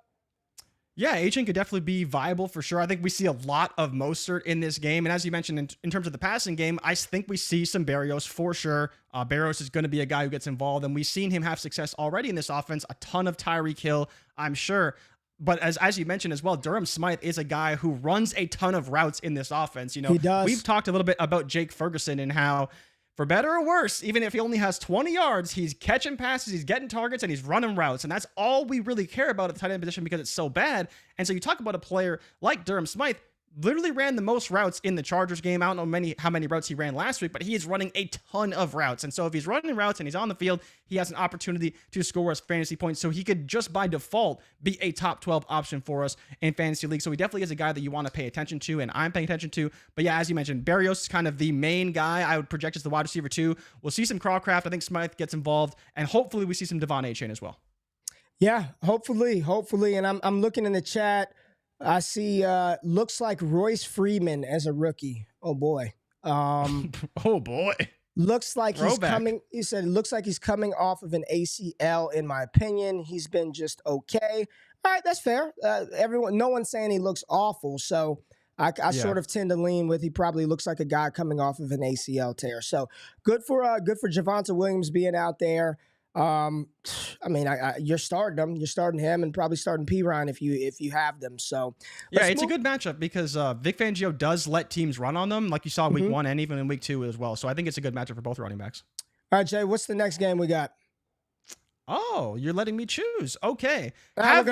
Yeah, Achane could definitely be viable for sure. I think we see a lot of Mostert in this game. And as you mentioned, in terms of the passing game, I think we see some Berrios for sure. Berrios is going to be a guy who gets involved, and we've seen him have success already in this offense. A ton of Tyreek Hill, I'm sure. But as you mentioned as well, Durham Smythe is a guy who runs a ton of routes in this offense. You know, he does. We've talked a little bit about Jake Ferguson and how, for better or worse, even if he only has 20 yards, he's catching passes, he's getting targets, and he's running routes. And that's all we really care about at the tight end position because it's so bad. And so you talk about a player like Durham Smythe, literally ran the most routes in the Chargers game. I don't know how many routes he ran last week, but he is running a ton of routes. And so if he's running routes and he's on the field, he has an opportunity to score us fantasy points. So he could just by default be a top 12 option for us in fantasy league. So he definitely is a guy that you want to pay attention to, and I'm paying attention to. But yeah, as you mentioned, Berrios is kind of the main guy I would project as the wide receiver too. We'll see some Crawcraft. I think Smythe gets involved, and hopefully we see some Devon Achane as well. Yeah, hopefully. And I'm looking in the chat. I see looks like Royce Freeman as a rookie. Oh boy. Oh boy. Looks like he's coming. He said it looks like he's coming off of an ACL, in my opinion. He's been just okay. All right, that's fair. No one's saying he looks awful. So I sort of tend to lean with he probably looks like a guy coming off of an ACL tear. So good for Javonte Williams being out there. I mean, you're starting them. You're starting him and probably starting Perine if you have them. So yeah, it's a good matchup because Vic Fangio does let teams run on them, like you saw in week 1 and even in week 2 as well. So I think it's a good matchup for both running backs. All right, Jay, what's the next game we got? Oh, you're letting me choose. Okay. We're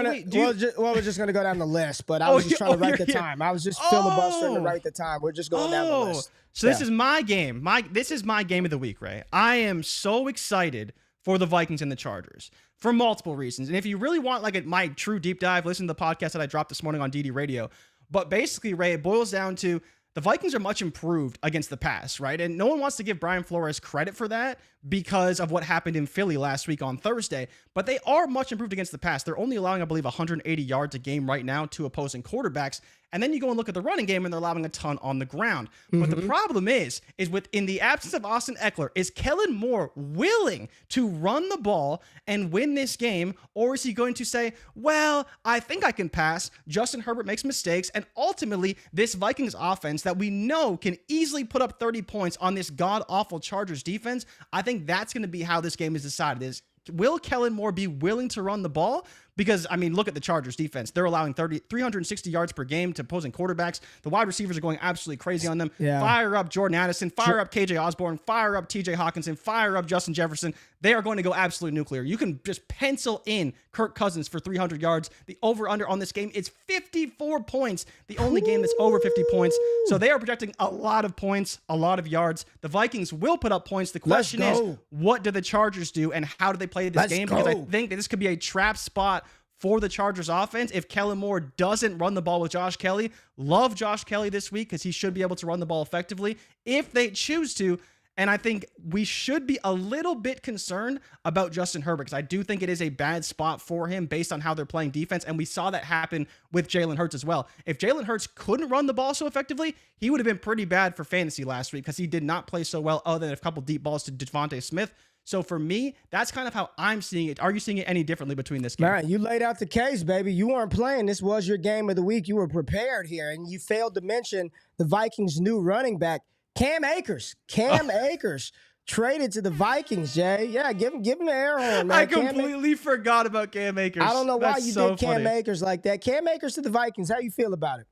just going to go down the list, but I was just trying to write the time. I was just filibustering to write the time. We're just going down the list. So this is my game. This is my game of the week, Ray. I am so excited for the Vikings and the Chargers for multiple reasons. And if you really want my true deep dive, listen to the podcast that I dropped this morning on DD Radio. But basically, Ray, it boils down to the Vikings are much improved against the pass, right? And no one wants to give Brian Flores credit for that because of what happened in Philly last week on Thursday. But they are much improved against the pass. They're only allowing, I believe, 180 yards a game right now to opposing quarterbacks. And then you go and look at the running game, and they're allowing a ton on the ground. But the problem is in the absence of Austin Eckler, is Kellen Moore willing to run the ball and win this game? Or is he going to say, well, I think I can pass. Justin Herbert makes mistakes. And ultimately, this Vikings offense that we know can easily put up 30 points on this god-awful Chargers defense, I think think that's going to be how this game is decided. Will Kellen Moore be willing to run the ball? Because, I mean, look at the Chargers defense. They're allowing 360 yards per game to opposing quarterbacks. The wide receivers are going absolutely crazy on them. Yeah. Fire up Jordan Addison. Fire up KJ Osborne. Fire up TJ Hawkinson. Fire up Justin Jefferson. They are going to go absolute nuclear. You can just pencil in Kirk Cousins for 300 yards. The over-under on this game is 54 points. The only game that's over 50 points. So they are projecting a lot of points, a lot of yards. The Vikings will put up points. The question is, what do the Chargers do and how do they play this game? Because I think that this could be a trap spot for the Chargers offense if Kellen Moore doesn't run the ball with Josh Kelly. Love Josh Kelly this week because he should be able to run the ball effectively if they choose to. And I think we should be a little bit concerned about Justin Herbert because I do think it is a bad spot for him based on how they're playing defense. And we saw that happen with Jalen Hurts as well. If Jalen Hurts couldn't run the ball so effectively, he would have been pretty bad for fantasy last week because he did not play so well other than a couple deep balls to Devontae Smith. So for me, that's kind of how I'm seeing it. Are you seeing it any differently between this game? All right, you laid out the case, baby. You weren't playing. This was your game of the week. You were prepared here, and you failed to mention the Vikings' new running back, Cam Akers. Cam Akers traded to the Vikings, Jay. Yeah, give him an air horn, man. I completely forgot about Cam Akers. I don't know why you did Cam funny. Akers like that. Cam Akers to the Vikings. How you feel about it?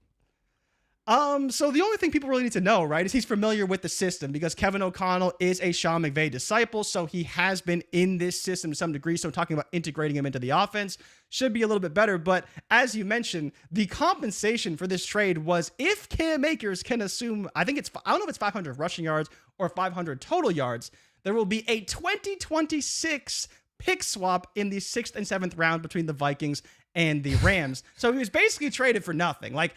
So the only thing people really need to know, right, is he's familiar with the system because Kevin O'Connell is a Sean McVay disciple, so he has been in this system to some degree. So talking about integrating him into the offense should be a little bit better. But as you mentioned, the compensation for this trade was if Cam Akers can assume, I don't know if it's 500 rushing yards or 500 total yards, there will be a 2026 pick swap in the 6th and 7th round between the Vikings and the Rams. So he was basically traded for nothing. Like,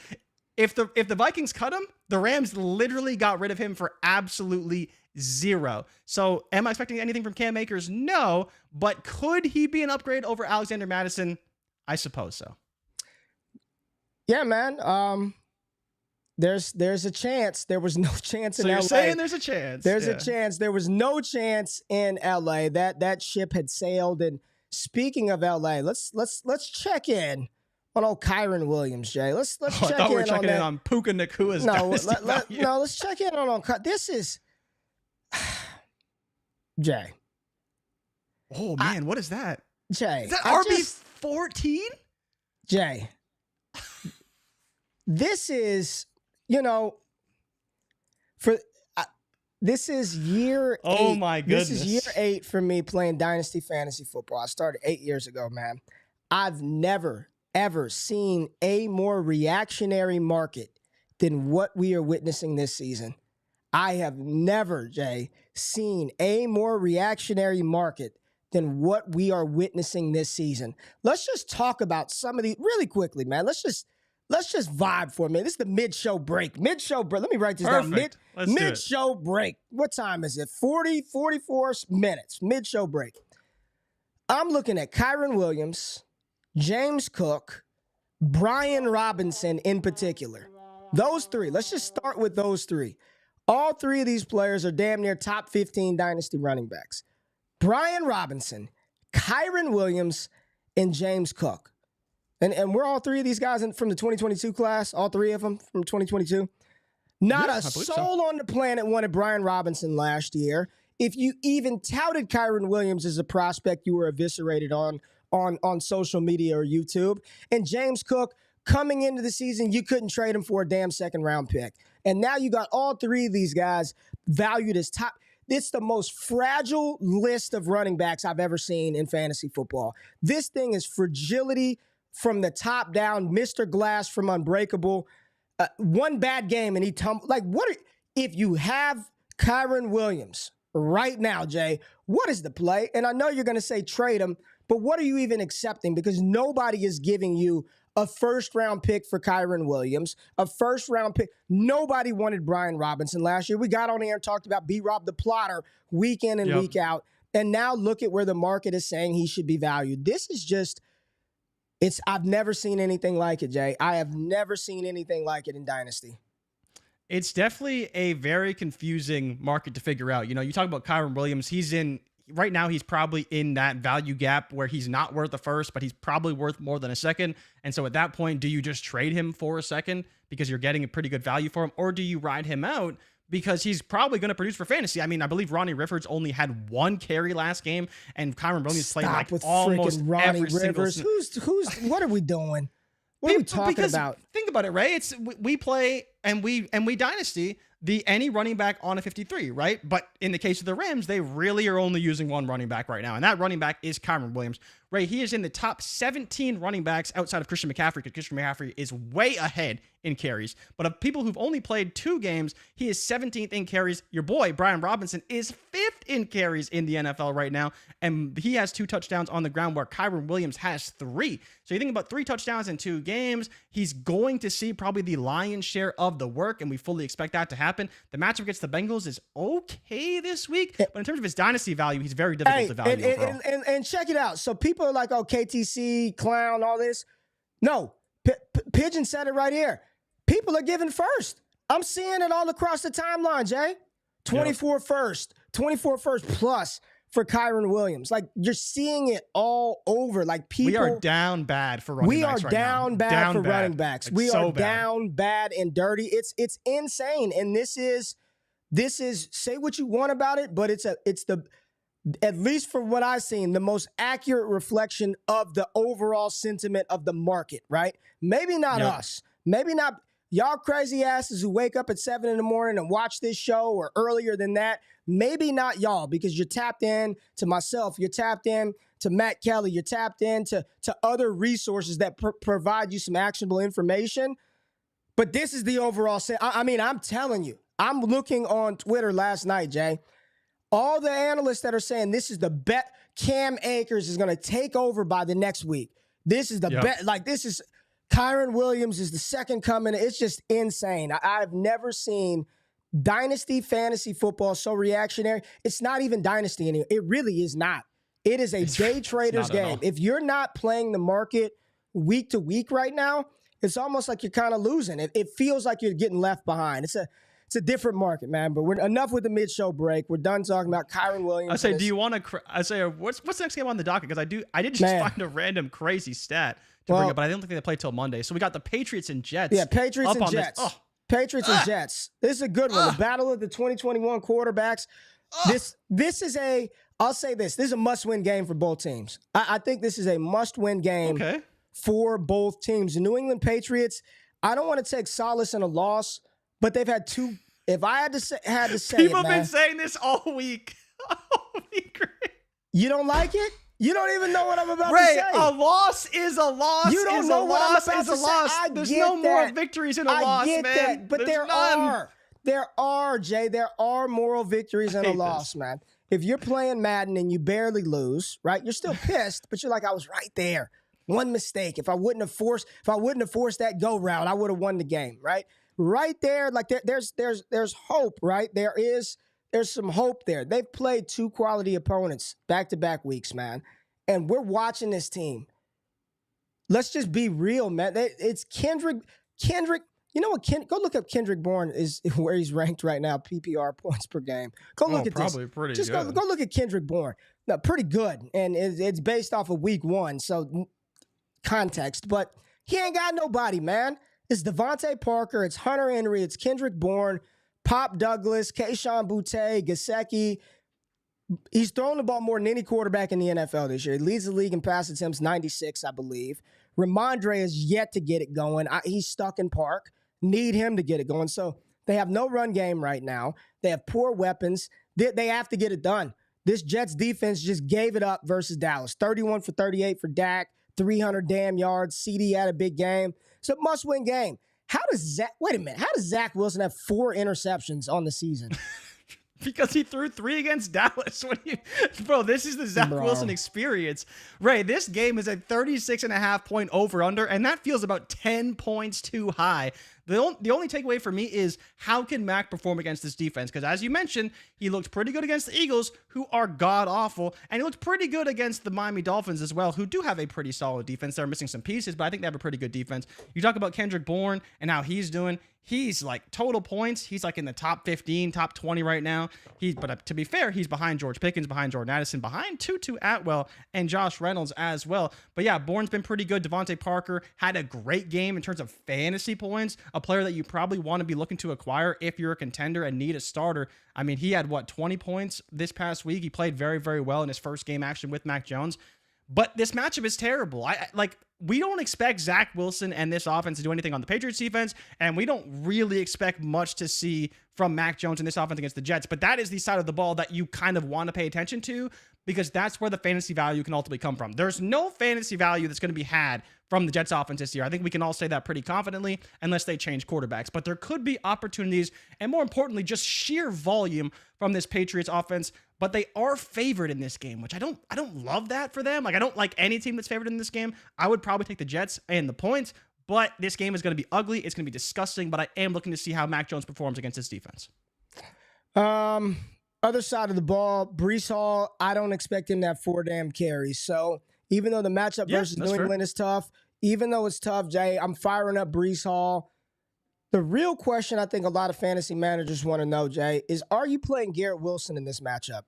If the Vikings cut him, the Rams literally got rid of him for absolutely zero. So am I expecting anything from Cam Akers? No, but could he be an upgrade over Alexander Mattison? I suppose so. Yeah, man. There's a chance. There was no chance in LA. So you're saying there's a chance. There's a chance. There was no chance in LA. That ship had sailed. And speaking of LA, let's check in on old Kyren Williams, Jay. Let's check in on that. I thought we were checking in on Puka Nakua's dynasty value. No, let's check in on this is Jay. Oh man, what is that? Jay. Is that RB14? Jay. This is, this is year 8. Oh my goodness. This is year 8 for me playing Dynasty Fantasy Football. I started 8 years ago, man. I've never ever seen a more reactionary market than what we are witnessing this season. I have never, Jay, seen a more reactionary market than what we are witnessing this season. Let's just talk about some of these really quickly, man. Let's just vibe for a minute. This is the mid-show break. Mid-show break. Let me write this down. Mid-show break. What time is it? 44 minutes. Mid-show break. I'm looking at Kyren Williams, James Cook, Brian Robinson in particular. Those three. Let's just start with those three. All three of these players are damn near top 15 dynasty running backs. Brian Robinson, Kyren Williams, and James Cook. And we're all three of these guys from the 2022 class, all three of them from 2022. Not a soul on the planet wanted Brian Robinson last year. If you even touted Kyren Williams as a prospect, you were eviscerated on social media or YouTube. And James Cook, coming into the season, you couldn't trade him for a damn second-round pick. And now you got all three of these guys valued as top. It's the most fragile list of running backs I've ever seen in fantasy football. This thing is fragility from the top down, Mr. Glass from Unbreakable. One bad game and he tumbled. Like, if you have Kyren Williams right now, Jay, what is the play? And I know you're going to say trade him, but what are you even accepting? Because nobody is giving you a first-round pick for Kyren Williams, a first-round pick. Nobody wanted Brian Robinson last year. We got on air and talked about B-Rob the plotter week in and week out. And now look at where the market is saying he should be valued. This is just, I've never seen anything like it, Jay. I have never seen anything like it in Dynasty. It's definitely a very confusing market to figure out. You talk about Kyren Williams. Right now, he's probably in that value gap where he's not worth a first, but he's probably worth more than a second. And so at that point, do you just trade him for a second because you're getting a pretty good value for him? Or do you ride him out because he's probably going to produce for fantasy. I mean, I believe Ronnie Rivers only had 1 carry last game, and Kyren Williams played like with almost Ronnie every Rivers. single. What are we doing? What are we talking about? Think about it, Ray. We play and we dynasty any running back on a 53, right? But in the case of the Rams, they really are only using 1 running back right now, and that running back is Kyren Williams. Ray, he is in the top 17 running backs outside of Christian McCaffrey, because Christian McCaffrey is way ahead in carries. But of people who've only played 2 games, he is 17th in carries. Your boy, Brian Robinson, is 5th in carries in the NFL right now, and he has 2 touchdowns on the ground where Kyren Williams has 3. So you think about 3 touchdowns in 2 games, he's going to see probably the lion's share of the work, and we fully expect that to happen. The matchup against the Bengals is okay this week, but in terms of his dynasty value, he's very difficult to value overall. And check it out. So people are like, oh, KTC, clown, all this. No, Pigeon said it right here. People are giving first. I'm seeing it all across the timeline, Jay. 24 first plus for Kyren Williams. Like, you're seeing it all over. Like, people. We are down bad for running backs right now. We are down bad for running backs. Like, we so are down bad and dirty. It's insane. And this is say what you want about it, but it's the, at least for what I've seen, the most accurate reflection of the overall sentiment of the market, right? Maybe not us. Maybe not y'all crazy asses who wake up at 7 a.m. and watch this show, or earlier than that. Maybe not y'all, because you're tapped in to myself. You're tapped in to Matt Kelly. You're tapped in to other resources that provide you some actionable information. But this is the overall I mean, I'm telling you, I'm looking on Twitter last night, Jay. All the analysts that are saying this is the bet, Cam Akers is going to take over by the next week. This is the bet. Like, this is Kyren Williams is the second coming. It's just insane. I've never seen dynasty fantasy football so reactionary. It's not even dynasty anymore. It really is not. It is a day trader's game. If you're not playing the market week to week right now, it's almost like you're kind of losing. It feels like you're getting left behind. It's a different market, man. But we're enough with the mid-show break. We're done talking about Kyren Williams. I say, do you want to? I say, what's the next game on the docket? Because I did just find a random crazy stat to bring up, but I don't think they play till Monday. So we got the Patriots and Jets. Yeah, Patriots and Jets. Patriots and Jets. This is a good one. The battle of the 2021 quarterbacks. This is a. I'll say this. This is a must-win game for both teams. I think this is a must-win game for both teams. The New England Patriots. I don't want to take solace in a loss, but they've had 2. If I had to say people it, have been saying this all week. You don't like it? You don't even know what I'm about to say. A loss is a loss. You don't know what I'm about to say. There's no more victories in a loss, man. I get that, but there are, Jay. There are moral victories in a loss, man. If you're playing Madden and you barely lose, right? You're still pissed, but you're like, I was right there. One mistake. If I wouldn't have forced that go route, I would have won the game, right? Right there, like there's hope, right? There's some hope there. They've played 2 quality opponents back-to-back weeks, man. And we're watching this team. Let's just be real, man. It's Kendrick. You know what? Go look up Kendrick Bourne is where he's ranked right now, PPR points per game. Go look at this. Probably pretty just good. Go look at Kendrick Bourne. No, pretty good. And it's based off of week 1, so context. But he ain't got nobody, man. It's Devontae Parker, it's Hunter Henry, it's Kendrick Bourne, Pop Douglas, Kayshon Boutte, Gesicki. He's thrown the ball more than any quarterback in the NFL this year. He leads the league in pass attempts, 96, I believe. Ramondre is yet to get it going. He's stuck in park. Need him to get it going. So they have no run game right now. They have poor weapons. They have to get it done. This Jets defense just gave it up versus Dallas. 31 for 38 for Dak, 300 damn yards. CD had a big game. It's a must-win game. How does Zach Wilson have 4 interceptions on the season? Because he threw 3 against Dallas. Bro, this is the Zach Wilson experience. Ray, this game is a 36.5 point over-under, and that feels about 10 points too high. The only takeaway for me is, how can Mac perform against this defense? Because as you mentioned, he looked pretty good against the Eagles, who are god-awful, and he looked pretty good against the Miami Dolphins as well, who do have a pretty solid defense. They're missing some pieces, but I think they have a pretty good defense. You talk about Kendrick Bourne and how he's doing. He's like total points. He's like in the top 15, top 20 right now. But to be fair, he's behind George Pickens, behind Jordan Addison, behind Tutu Atwell and Josh Reynolds as well. But yeah, Bourne's been pretty good. Devontae Parker had a great game in terms of fantasy points, a a player that you probably want to be looking to acquire if you're a contender and need a starter. I mean, he had 20 points this past week. He played very, very well in his first game action with Mac Jones. But this matchup is terrible. We don't expect Zach Wilson and this offense to do anything on the Patriots defense, and we don't really expect much to see from Mac Jones in this offense against the Jets. But that is the side of the ball that you kind of want to pay attention to, because that's where the fantasy value can ultimately come from. There's no fantasy value that's going to be had from the Jets offense this year. I think we can all say that pretty confidently, unless they change quarterbacks. But there could be opportunities, and more importantly, just sheer volume from this Patriots offense. But they are favored in this game, which I don't love that for them. I don't like any team that's favored in this game. I would probably take the Jets and the points, but this game is going to be ugly. It's going to be disgusting, but I am looking to see how Mac Jones performs against this defense. Other side of the ball, Breece Hall, I don't expect him to have 4 damn carries. So even though the matchup versus New England is tough, even though it's tough, Jay, I'm firing up Breece Hall. The real question I think a lot of fantasy managers want to know, Jay, is are you playing Garrett Wilson in this matchup?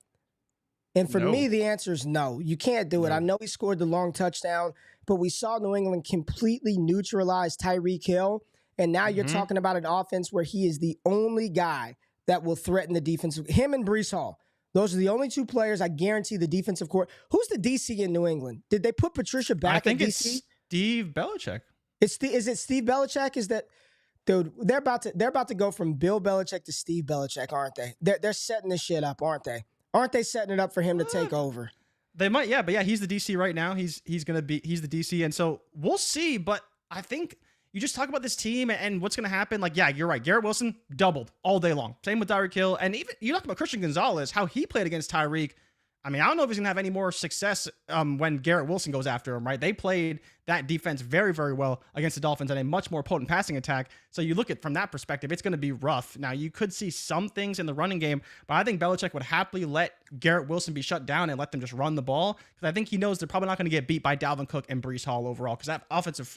And for me, the answer is no. You can't do it. I know he scored the long touchdown, but we saw New England completely neutralize Tyreek Hill. And now you're talking about an offense where he is the only guy that will threaten the defense. Him and Breece Hall. Those are the only 2 players I guarantee the defensive court. Who's the DC in New England? Did they put Patricia back in DC? I think it's Steve Belichick. Is it Steve Belichick? Is that... Dude, they're about to go from Bill Belichick to Steve Belichick, aren't they? They're setting this shit up, aren't they? Aren't they setting it up for him to take over? They might, yeah, but yeah, he's the DC right now. He's the DC, and so we'll see. But I think you just talk about this team and what's going to happen. Like, yeah, you're right. Garrett Wilson doubled all day long. Same with Tyreek Hill, and even you talk about Christian Gonzalez, how he played against Tyreek. I mean, I don't know if he's going to have any more success when Garrett Wilson goes after him, right? They played that defense very, very well against the Dolphins and a much more potent passing attack. So you look at from that perspective, it's going to be rough. Now, you could see some things in the running game, but I think Belichick would happily let Garrett Wilson be shut down and let them just run the ball, because I think he knows they're probably not going to get beat by Dalvin Cook and Breece Hall overall, because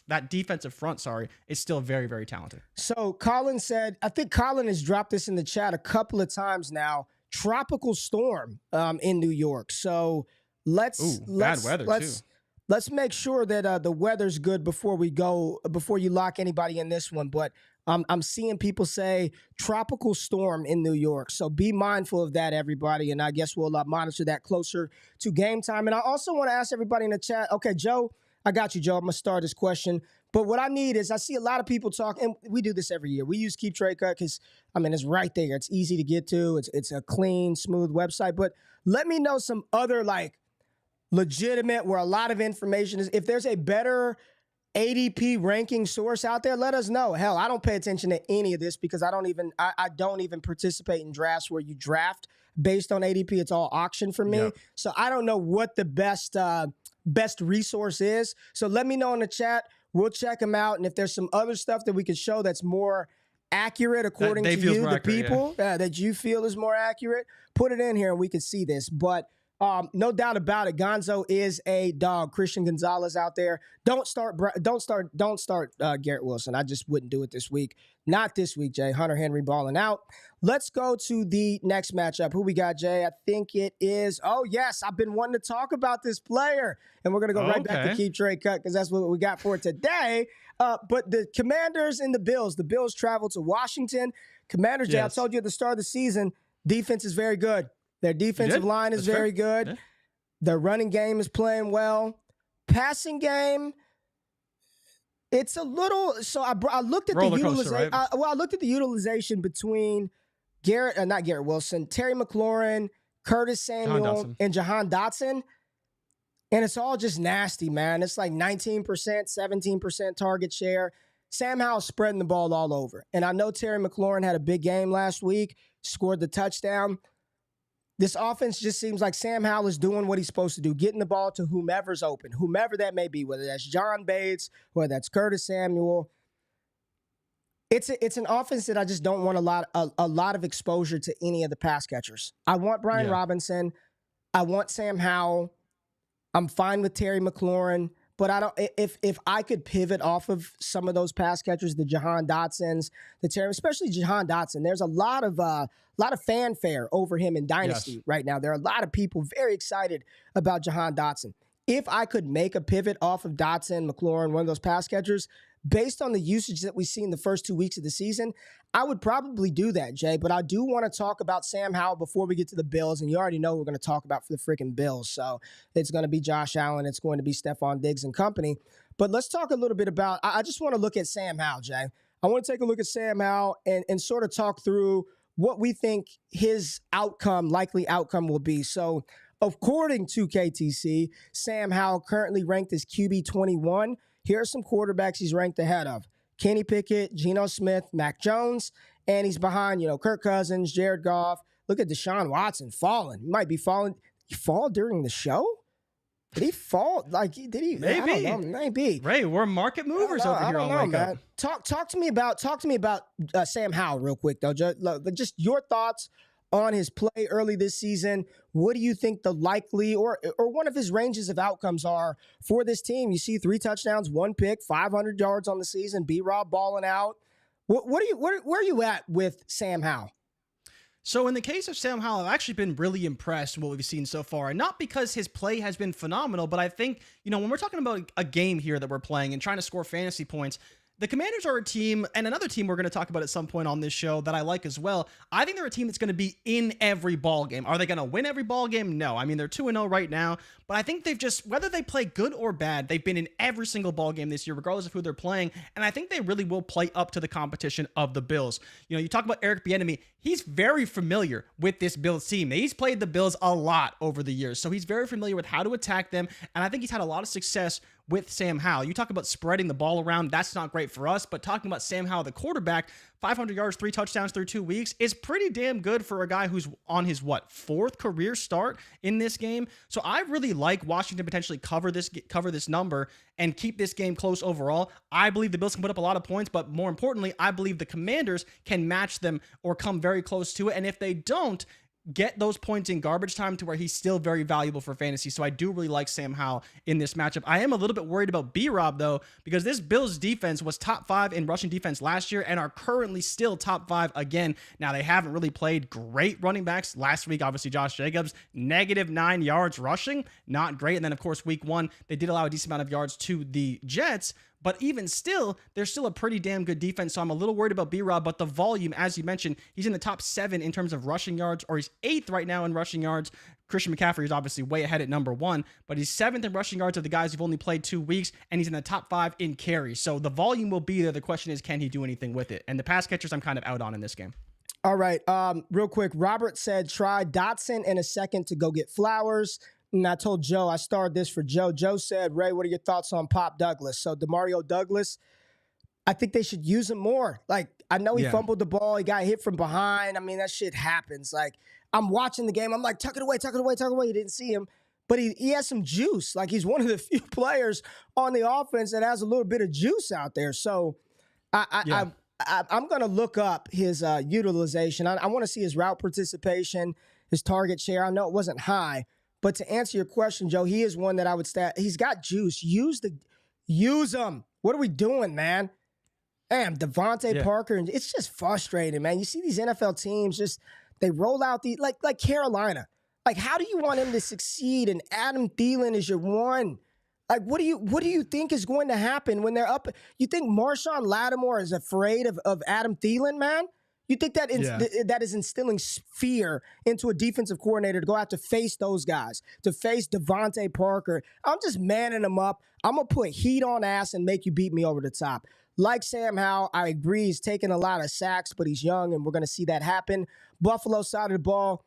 that defensive front, is still very, very talented. So Colin said, I think Colin has dropped this in the chat a couple of times now, tropical storm in New York. So let's bad weather too. Let's make sure that the weather's good before you lock anybody in this one. But I'm seeing people say tropical storm in New York. So be mindful of that, everybody. And I guess we'll monitor that closer to game time. And I also want to ask everybody in the chat. Okay, Joe, I got you, Joe. I'm going to start this question. But what I need is I see a lot of people talk, and we do this every year. We use Keep Trade Cut because, I mean, it's right there. It's easy to get to. It's a clean, smooth website. But let me know some other, legitimate, where a lot of information is. If there's a better ADP ranking source out there, let us know. Hell, I don't pay attention to any of this because I don't even participate in drafts where you draft based on ADP. It's all auction for me. Yep. So I don't know what the best resource is. So let me know in the chat. We'll check them out. And if there's some other stuff that we could show that's more accurate according to you, the people, that you feel is more accurate, put it in here and we can see this. But no doubt about it, Gonzo is a dog. Christian Gonzalez out there. Don't start Garrett Wilson. I just wouldn't do it this week. Not this week, Jay. Hunter Henry balling out. Let's go to the next matchup. Who we got, Jay? I think it is. Oh, yes. I've been wanting to talk about this player. And we're going to go right back to Keep Trade Cut because that's what we got for today. But the Commanders and the Bills travel to Washington. Commanders, Jay, I told you at the start of the season, defense is very good. Their defensive line is very good. Yeah. Their running game is playing well. Passing game, it's a little. So I looked at the utilization. Right? I looked at the utilization between not Garrett Wilson, Terry McLaurin, Curtis Samuel, and Jahan Dotson, and it's all just nasty, man. It's like 19%, 17% target share. Sam Howell spreading the ball all over, and I know Terry McLaurin had a big game last week, scored the touchdown. This offense just seems like Sam Howell is doing what he's supposed to do, getting the ball to whomever's open, whomever that may be, whether that's John Bates, whether that's Curtis Samuel. It's an offense that I just don't want a lot of exposure to any of the pass catchers. I want Brian Robinson. I want Sam Howell. I'm fine with Terry McLaurin, but I don't. If I could pivot off of some of those pass catchers, the Jahan Dotsons, the Terry, especially Jahan Dotson, there's a lot of fanfare over him in Dynasty right now. There are a lot of people very excited about Jahan Dotson. if I could make a pivot off of Dotson, McLaurin, one of those pass catchers, based on the usage that we see in the first 2 weeks of the season, I would probably do that, Jay. But I do want to talk about Sam Howell before we get to the Bills. And you already know we're going to talk about for the freaking Bills. So it's going to be Josh Allen. It's going to be Stephon Diggs and company. But let's talk a little bit about, I just want to look at Sam Howell, Jay. I want to take a look at Sam Howell and sort of talk through what we think his likely outcome will be. So according to KTC, Sam Howell currently ranked as QB 21. Here are some quarterbacks he's ranked ahead of: Kenny Pickett, Geno Smith, Mac Jones, and he's behind, Kirk Cousins, Jared Goff. Look at Deshaun Watson falling. He might be falling. He fall during the show? Did he fall? Did he? Maybe. I don't know. Maybe. Ray, we're market movers over here on Wake Up. Talk to me about Sam Howell real quick though. Just your thoughts on his play early this season. What do you think the likely or one of his ranges of outcomes are for this team? You see 3 touchdowns, 1 pick, 500 yards on the season. B-Rob balling out. Where are you at with Sam Howell? So in the case of Sam Howell, I've actually been really impressed with what we've seen so far. And not because his play has been phenomenal, but I think, when we're talking about a game here that we're playing and trying to score fantasy points, the Commanders are a team, and another team we're going to talk about at some point on this show that I like as well. I think they're a team that's going to be in every ball game. Are they going to win every ball game? No. I mean, they're 2-0 right now, but I think they've just, whether they play good or bad, they've been in every single ball game this year, regardless of who they're playing, and I think they really will play up to the competition of the Bills. You talk about Eric Bieniemy. He's very familiar with this Bills team. He's played the Bills a lot over the years, so he's very familiar with how to attack them, and I think he's had a lot of success with Sam Howell. You talk about spreading the ball around, that's not great for us, but talking about Sam Howell, the quarterback, 500 yards, 3 touchdowns through 2 weeks is pretty damn good for a guy who's on his, 4th career start in this game. So I really like Washington potentially cover this number and keep this game close overall. I believe the Bills can put up a lot of points, but more importantly, I believe the Commanders can match them or come very close to it. And if they don't, get those points in garbage time to where he's still very valuable for fantasy. So I do really like Sam Howell in this matchup. I am a little bit worried about B-Rob though, because this Bills defense was top 5 in rushing defense last year and are currently still top 5 again. Now they haven't really played great running backs. Last week, obviously Josh Jacobs, -9 yards rushing, not great. And then of course week 1, they did allow a decent amount of yards to the Jets. But even still, they're still a pretty damn good defense, so I'm a little worried about B-Rob, but the volume, as you mentioned, he's in the top 7 in terms of rushing yards, or he's 8th right now in rushing yards. Christian McCaffrey is obviously way ahead at number 1, but he's 7th in rushing yards of the guys who've only played 2 weeks, and he's in the top 5 in carries. So the volume will be there. The question is, can he do anything with it? And the pass catchers I'm kind of out on in this game. All right, real quick, Robert said, try Dotson in a second to go get Flowers. And I told Joe, I starred this for Joe. Joe said, Ray, what are your thoughts on Pop Douglas? So DeMario Douglas, I think they should use him more. I know he fumbled the ball. He got hit from behind. I mean, that shit happens. I'm watching the game. I'm like, tuck it away, tuck it away, tuck it away. You didn't see him. But he has some juice. He's one of the few players on the offense that has a little bit of juice out there. So I'm going to look up his utilization. I want to see his route participation, his target share. I know it wasn't high. But to answer your question, Joe, he is one that I would stat. He's got juice. Use him. What are we doing, man? Damn, Devontae Parker. And it's just frustrating, man. You see these NFL teams they roll out like Carolina. How do you want him to succeed? And Adam Thielen is your one. What do you think is going to happen when they're up? You think Marshawn Lattimore is afraid of Adam Thielen, man? You think that that is instilling fear into a defensive coordinator to go out to face those guys, to face Devontae Parker? I'm just manning them up. I'm going to put heat on ass and make you beat me over the top. Like Sam Howell, I agree he's taking a lot of sacks, but he's young, and we're going to see that happen. Buffalo side of the ball,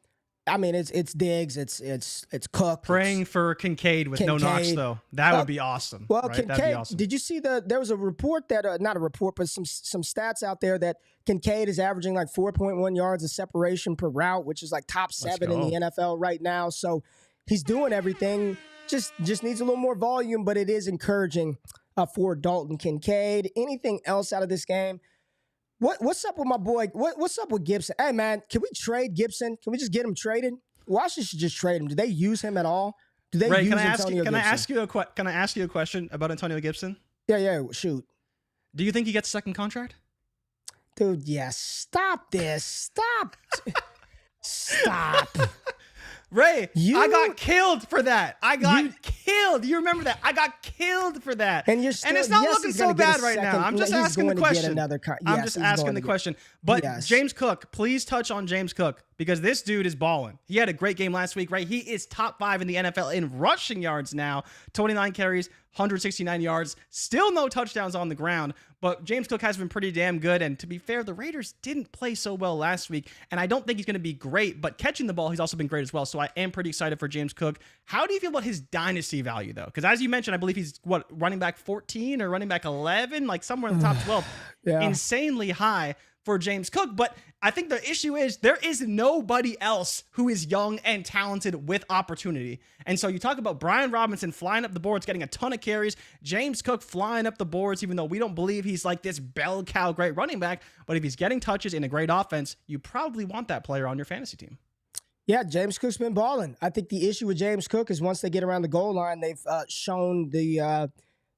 I mean, it's Diggs, it's Cook. Praying for Kincaid with no knocks, though. That would be awesome. Well, right? Kincaid, that'd be awesome. Did you see there was a report that, not a report, but some stats out there that Kincaid is averaging 4.1 yards of separation per route, which is top 7 in the NFL right now. So he's doing everything. Just needs a little more volume, but it is encouraging for Dalton Kincaid. Anything else out of this game? What's up with my boy? What's up with Gibson? Hey, man, can we trade Gibson? Can we just get him traded? Washington should just trade him. Do they use him at all? Do they use Antonio Gibson? Can I ask you a question about Antonio Gibson? Yeah, shoot. Do you think he gets a second contract? Dude, stop this. Stop. Ray, I got killed for that. I got killed. You remember that? I got killed for that. And you're still, and it's not looking so bad right now. I'm just asking the question. I'm just asking the question. But James Cook, please touch on James Cook, because this dude is balling. He had a great game last week, right? He is top 5 in the NFL in rushing yards now. 29 carries, 169 yards. Still no touchdowns on the ground. But James Cook has been pretty damn good. And to be fair, the Raiders didn't play so well last week. And I don't think he's going to be great. But catching the ball, he's also been great as well. So I am pretty excited for James Cook. How do you feel about his dynasty value, though? Because as you mentioned, I believe he's, running back 14 or running back 11? Like somewhere in the top 12. Yeah. Insanely high for James Cook. But I think the issue is there is nobody else who is young and talented with opportunity. And so you talk about Brian Robinson flying up the boards, getting a ton of carries, James Cook flying up the boards, even though we don't believe he's like this bell cow great running back. But if he's getting touches in a great offense, you probably want that player on your fantasy team. Yeah, James Cook's been balling. I think the issue with James Cook is once they get around the goal line, they've shown the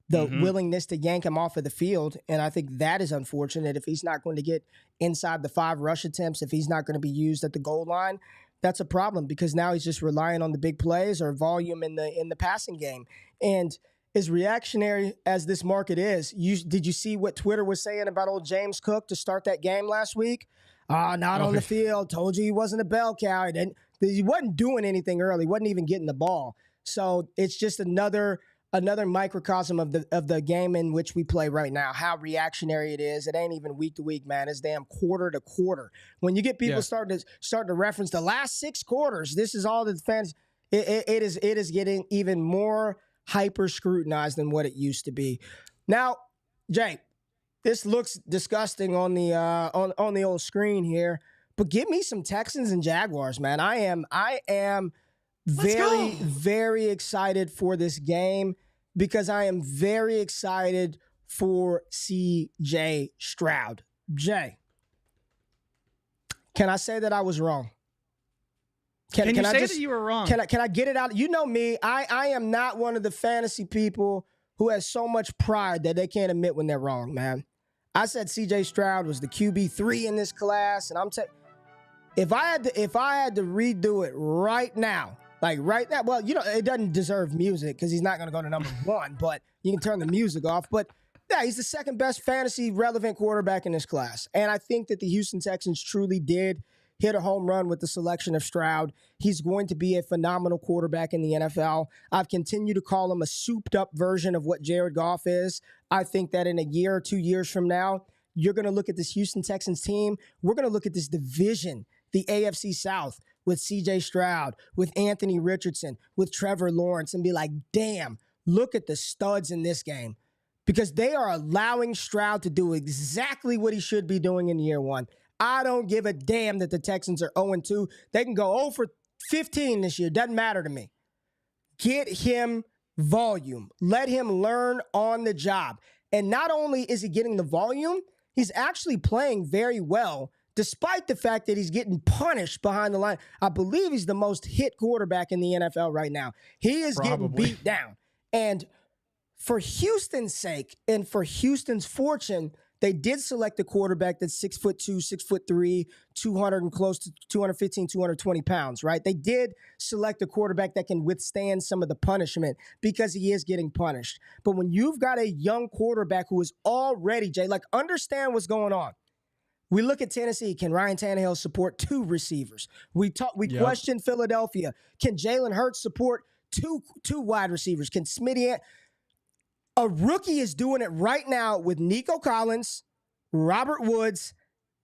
willingness to yank him off of the field. And I think that is unfortunate. If he's not going to get inside the 5 rush attempts, if he's not going to be used at the goal line, that's a problem, because now he's just relying on the big plays or volume in the passing game. And as reactionary as this market is, did you see what Twitter was saying about old James Cook to start that game last week? Not on the field. Told you he wasn't a bell cow. He wasn't doing anything early. Wasn't even getting the ball. So it's just another microcosm of the game in which we play right now, how reactionary it is. It ain't even week to week, man. It's damn quarter to quarter. When you get people starting to reference the last 6 quarters, this is all the fans. It is getting even more hyper scrutinized than what it used to be. Now, Jay, this looks disgusting on the old screen here, but give me some Texans and Jaguars, man. I am very, very excited for this game, because I am very excited for CJ Stroud. Jay, can I say that I was wrong? Can you say that you were wrong? Can I get it out? You know me. I am not one of the fantasy people who has so much pride that they can't admit when they're wrong, man. I said CJ Stroud was the QB3 in this class, and if I had to redo it right now, like right now, well, it doesn't deserve music because he's not going to go to number 1, but you can turn the music off. But yeah, he's the second best fantasy relevant quarterback in this class. And I think that the Houston Texans truly did hit a home run with the selection of Stroud. He's going to be a phenomenal quarterback in the NFL. I've continued to call him a souped up version of what Jared Goff is. I think that in a year or 2 years from now, you're going to look at this Houston Texans team. We're going to look at this division, the AFC South, with CJ Stroud, with Anthony Richardson, with Trevor Lawrence, and be like, damn, look at the studs in this game. Because they are allowing Stroud to do exactly what he should be doing in year 1. I don't give a damn that the Texans are 0-2. They can go 0 for 15 this year. Doesn't matter to me. Get him volume. Let him learn on the job. And not only is he getting the volume, he's actually playing very well, despite the fact that he's getting punished behind the line. I believe he's the most hit quarterback in the NFL right now. He is getting beat down. And for Houston's sake and for Houston's fortune, they did select a quarterback that's 6'2", 6'3", 200 and close to 215, 220 pounds, right? They did select a quarterback that can withstand some of the punishment because he is getting punished. But when you've got a young quarterback who is already, Jay, understand what's going on. We look at Tennessee. Can Ryan Tannehill support 2 receivers? We question Philadelphia. Can Jalen Hurts support two wide receivers? Can Smitty? A rookie is doing it right now with Nico Collins, Robert Woods,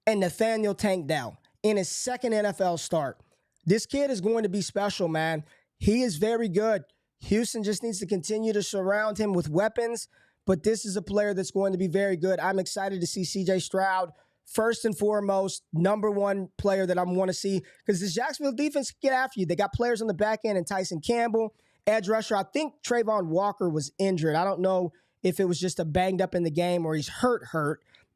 and Nathaniel Tank Dell in his second NFL start. This kid is going to be special, man. He is very good. Houston just needs to continue to surround him with weapons, but this is a player that's going to be very good. I'm excited to see CJ Stroud, first and foremost, number 1 player that I want to see, because this Jacksonville defense can get after you. They got players on the back end, and Tyson Campbell, edge rusher. I think Trayvon Walker was injured. I don't know if it was just a banged up in the game or he's hurt.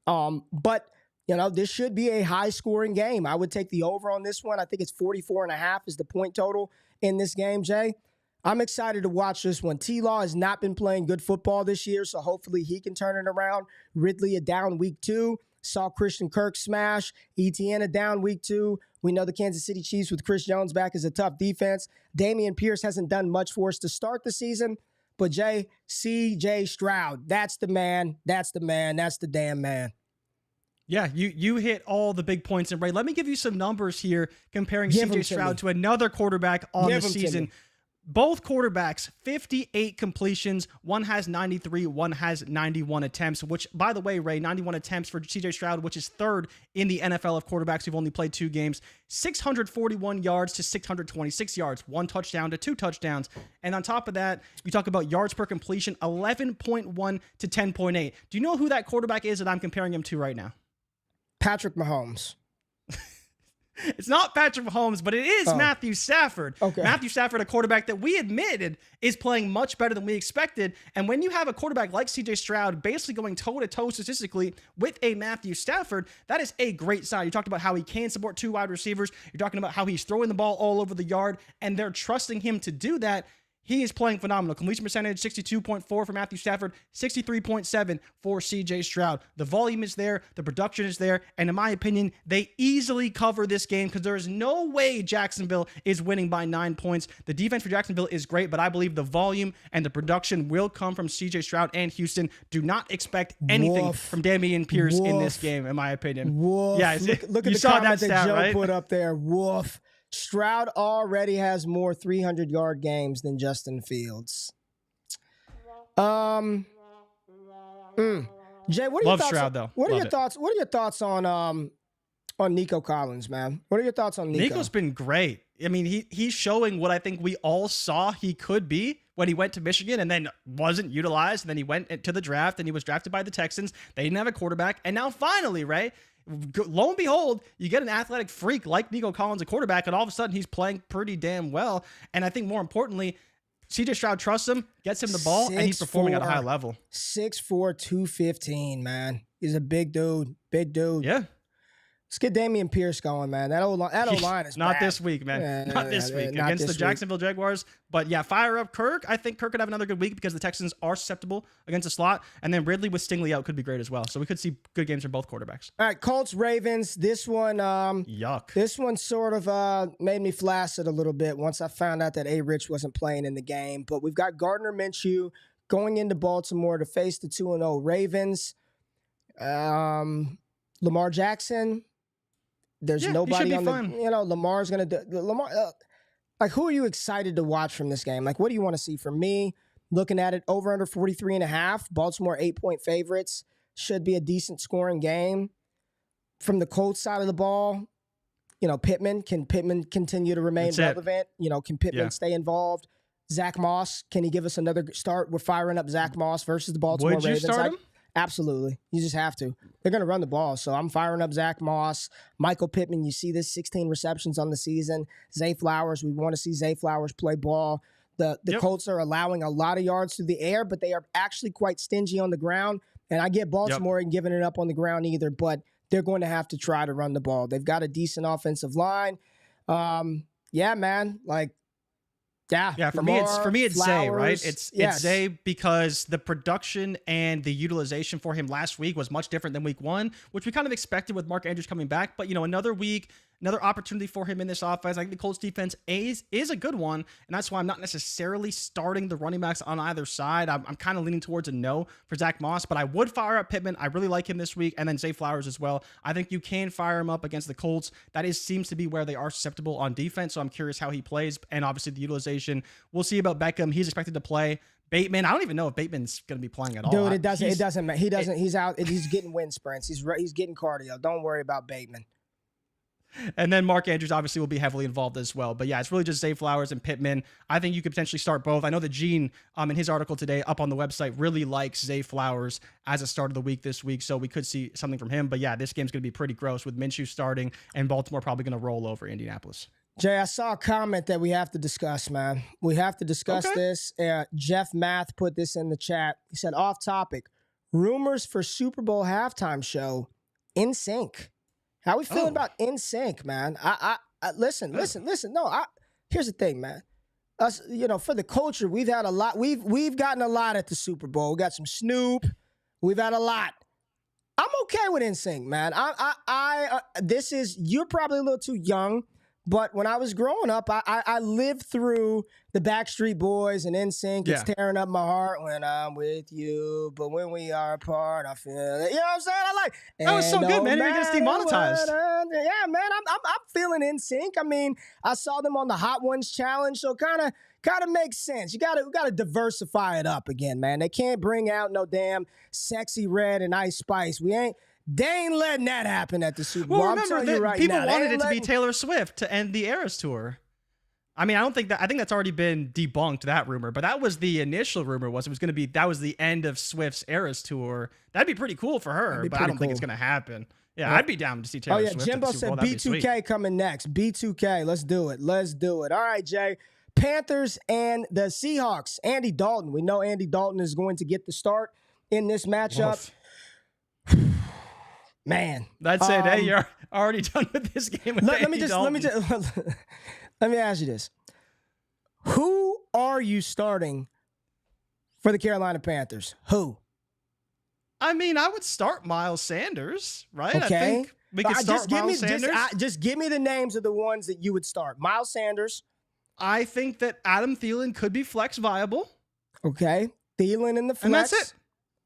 But, this should be a high-scoring game. I would take the over on this one. I think it's 44.5 is the point total in this game, Jay. I'm excited to watch this one. T-Law has not been playing good football this year, so hopefully he can turn it around. Ridley a down week 2. Saw Christian Kirk smash. Etienne down week 2. We know the Kansas City Chiefs with Chris Jones back is a tough defense. Dameon Pierce hasn't done much for us to start the season. But C.J. Stroud, that's the man. That's the man. That's the damn man. Yeah, you hit all the big points. And Ray, let me give you some numbers here comparing C.J. Stroud to another quarterback on the season. Both quarterbacks, 58 completions. One has 93, one has 91 attempts, which, by the way, Ray, 91 attempts for C.J. Stroud, which is third in the NFL of quarterbacks who've only played 2 games. 641 yards to 626 yards, 1 touchdown to 2 touchdowns. And on top of that, you talk about yards per completion, 11.1 to 10.8. Do you know who that quarterback is that I'm comparing him to right now? Patrick Mahomes. It's not Patrick Mahomes, but it is Matthew Stafford. Okay. Matthew Stafford, a quarterback that we admitted is playing much better than we expected. And when you have a quarterback like C.J. Stroud basically going toe-to-toe statistically with a Matthew Stafford, that is a great sign. You talked about how he can support 2 wide receivers. You're talking about how he's throwing the ball all over the yard, and they're trusting him to do that. He is playing phenomenal. Completion percentage, 62.4 for Matthew Stafford, 63.7 for C.J. Stroud. The volume is there. The production is there. And in my opinion, they easily cover this game because there is no way Jacksonville is winning by 9 points. The defense for Jacksonville is great, but I believe the volume and the production will come from C.J. Stroud and Houston. Do not expect anything from Dameon Pierce in this game, in my opinion. Yeah, look at the comment that Joe put up there. Woof. Stroud already has more 300-yard games than Justin Fields. Jay, what are your thoughts? Stroud, though. What are your thoughts? What are your thoughts on Nico Collins, man? What are your thoughts on Nico? Nico's been great. I mean, he's showing what I think we all saw he could be when he went to Michigan and then wasn't utilized. And then he went to the draft and he was drafted by the Texans. They didn't have a quarterback. And now finally, Ray, lo and behold, you get an athletic freak like Nico Collins, a quarterback, and all of a sudden he's playing pretty damn well. And I think more importantly, C.J. Stroud trusts him, gets him the ball, and he's performing at a high level. 6'4", 215, man. He's a big dude. Big dude. Yeah. Let's get Dameon Pierce going, man. That O-line is not bad. This week, man. Yeah, not this week against the Jacksonville Jaguars. But yeah, fire up Kirk. I think Kirk could have another good week because the Texans are susceptible against the slot. And then Ridley with Stingley out could be great as well. So we could see good games from both quarterbacks. All right, Colts, Ravens. This one, yuck. This one sort of made me flaccid a little bit once I found out that JRich wasn't playing in the game. But we've got Gardner Minshew going into Baltimore to face the 2-0 Ravens. Lamar Jackson. There's nobody on the, Lamar's going to do, Lamar, like, who are you excited to watch from this game? Like, what do you want to see from me? Looking at it, over under 43.5, Baltimore 8-point favorites, should be a decent scoring game. From the Colts side of the ball, Pittman, can Pittman continue to remain relevant? Can Pittman stay involved? Zach Moss, can he give us another start? We're firing up Zach Moss versus the Baltimore Ravens. Would you start him? Absolutely. You just have to. They're going to run the ball. So I'm firing up Zach Moss. Michael Pittman, you see this, 16 receptions on the season. Zay Flowers, we want to see Zay Flowers play ball. The Colts are allowing a lot of yards through the air, but they are actually quite stingy on the ground. And I get Baltimore ain't giving it up on the ground either, but they're going to have to try to run the ball. They've got a decent offensive line. Yeah, man. Yeah, for Lamar, me it's Zay, right? It's Zay because the production and the utilization for him last week was much different than week 1, which we kind of expected with Mark Andrews coming back. But another week, another opportunity for him in this offense. I think the Colts defense is a good one, and that's why I'm not necessarily starting the running backs on either side. I'm kind of leaning towards a no for Zach Moss, but I would fire up Pittman. I really like him this week, and then Zay Flowers as well. I think you can fire him up against the Colts. That seems to be where they are susceptible on defense, so I'm curious how he plays, and obviously the utilization. We'll see about Beckham. He's expected to play. Bateman, I don't even know if Bateman's going to be playing at all. Dude, it doesn't matter. He's out. He's getting wind sprints. He's getting cardio. Don't worry about Bateman. And then Mark Andrews obviously will be heavily involved as well. But yeah, it's really just Zay Flowers and Pittman. I think you could potentially start both. I know that Gene, in his article today up on the website, really likes Zay Flowers as a start of the week this week. So we could see something from him. But yeah, this game's going to be pretty gross with Minshew starting and Baltimore probably going to roll over Indianapolis. Jay, I saw a comment that we have to discuss, man. We have to discuss this. Jeff Math put this in the chat. He said, off topic, rumors for Super Bowl halftime show, In Sync. How we feeling about In Sync, man? Listen. No, here's the thing, man. Us, for the culture, we've had a lot. We've gotten a lot at the Super Bowl. We got some Snoop. We've had a lot. I'm okay okay with NSYNC, man. You're probably a little too young, but when I was growing up, I lived through the Backstreet Boys and NSYNC. It's tearing up my heart when I'm with you, but when we are apart, I feel it. You know what I'm saying? That was so good, man. You're gonna get demonetized. Yeah, man. I'm feeling NSYNC. I mean, I saw them on the Hot Ones Challenge, so kind of makes sense. We gotta diversify it up again, man. They can't bring out no damn Sexy Red and Ice Spice. They ain't letting that happen at the Super Bowl. Well, remember that people wanted it to be letting... Taylor Swift to end the Eras Tour. I mean, I think that's already been debunked, that rumor, but that was the initial rumor that was the end of Swift's Eras Tour. That'd be pretty cool for her, but I don't think it's going to happen. Yeah, I'd be down to see Taylor Swift. Jimbo said B2K coming next. B2K, let's do it. All right, Jay. Panthers and the Seahawks. Andy Dalton. We know Andy Dalton is going to get the start in this matchup. Man, that's it. Hey, you're already done with this game. Let me ask you this: who are you starting for the Carolina Panthers? Who? I mean, I would start Miles Sanders, right? Okay. I think we could start Miles Sanders. Just give me the names of the ones that you would start. Miles Sanders. I think that Adam Thielen could be flex viable. Okay, Thielen in the flex. And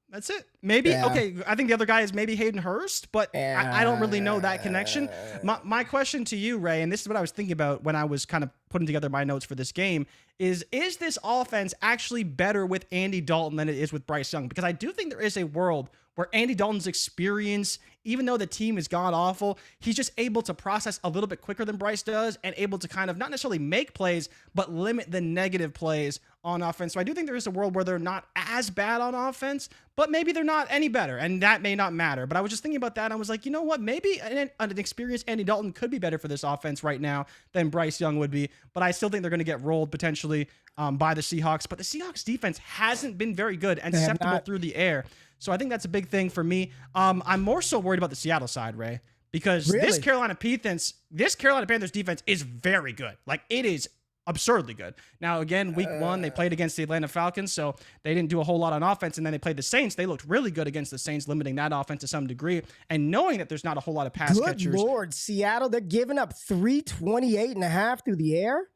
that's it. Maybe, okay, I think the other guy is maybe Hayden Hurst, but I don't really know that connection. My question to you, Ray, and this is what I was thinking about when I was kind of putting together my notes for this game, is this offense actually better with Andy Dalton than it is with Bryce Young? Because I do think there is a world where Andy Dalton's experience, even though the team is god-awful, he's just able to process a little bit quicker than Bryce does and able to kind of not necessarily make plays, but limit the negative plays on offense. So I do think there is a world where they're not as bad on offense, but maybe they're not any better, and that may not matter. But I was just thinking about that, and I was like, you know what? Maybe an experienced Andy Dalton could be better for this offense right now than Bryce Young would be, but I still think they're going to get rolled potentially by the Seahawks. But the Seahawks defense hasn't been very good and susceptible through the air. So I think that's a big thing for me. I'm more so worried about the Seattle side, Ray, because this Carolina Panthers defense is very good. Like, it is absurdly good. Now, again, week one, they played against the Atlanta Falcons, so they didn't do a whole lot on offense, and then they played the Saints. They looked really good against the Saints, limiting that offense to some degree, and knowing that there's not a whole lot of pass catchers. Good Lord, Seattle, they're giving up 328.5 through the air?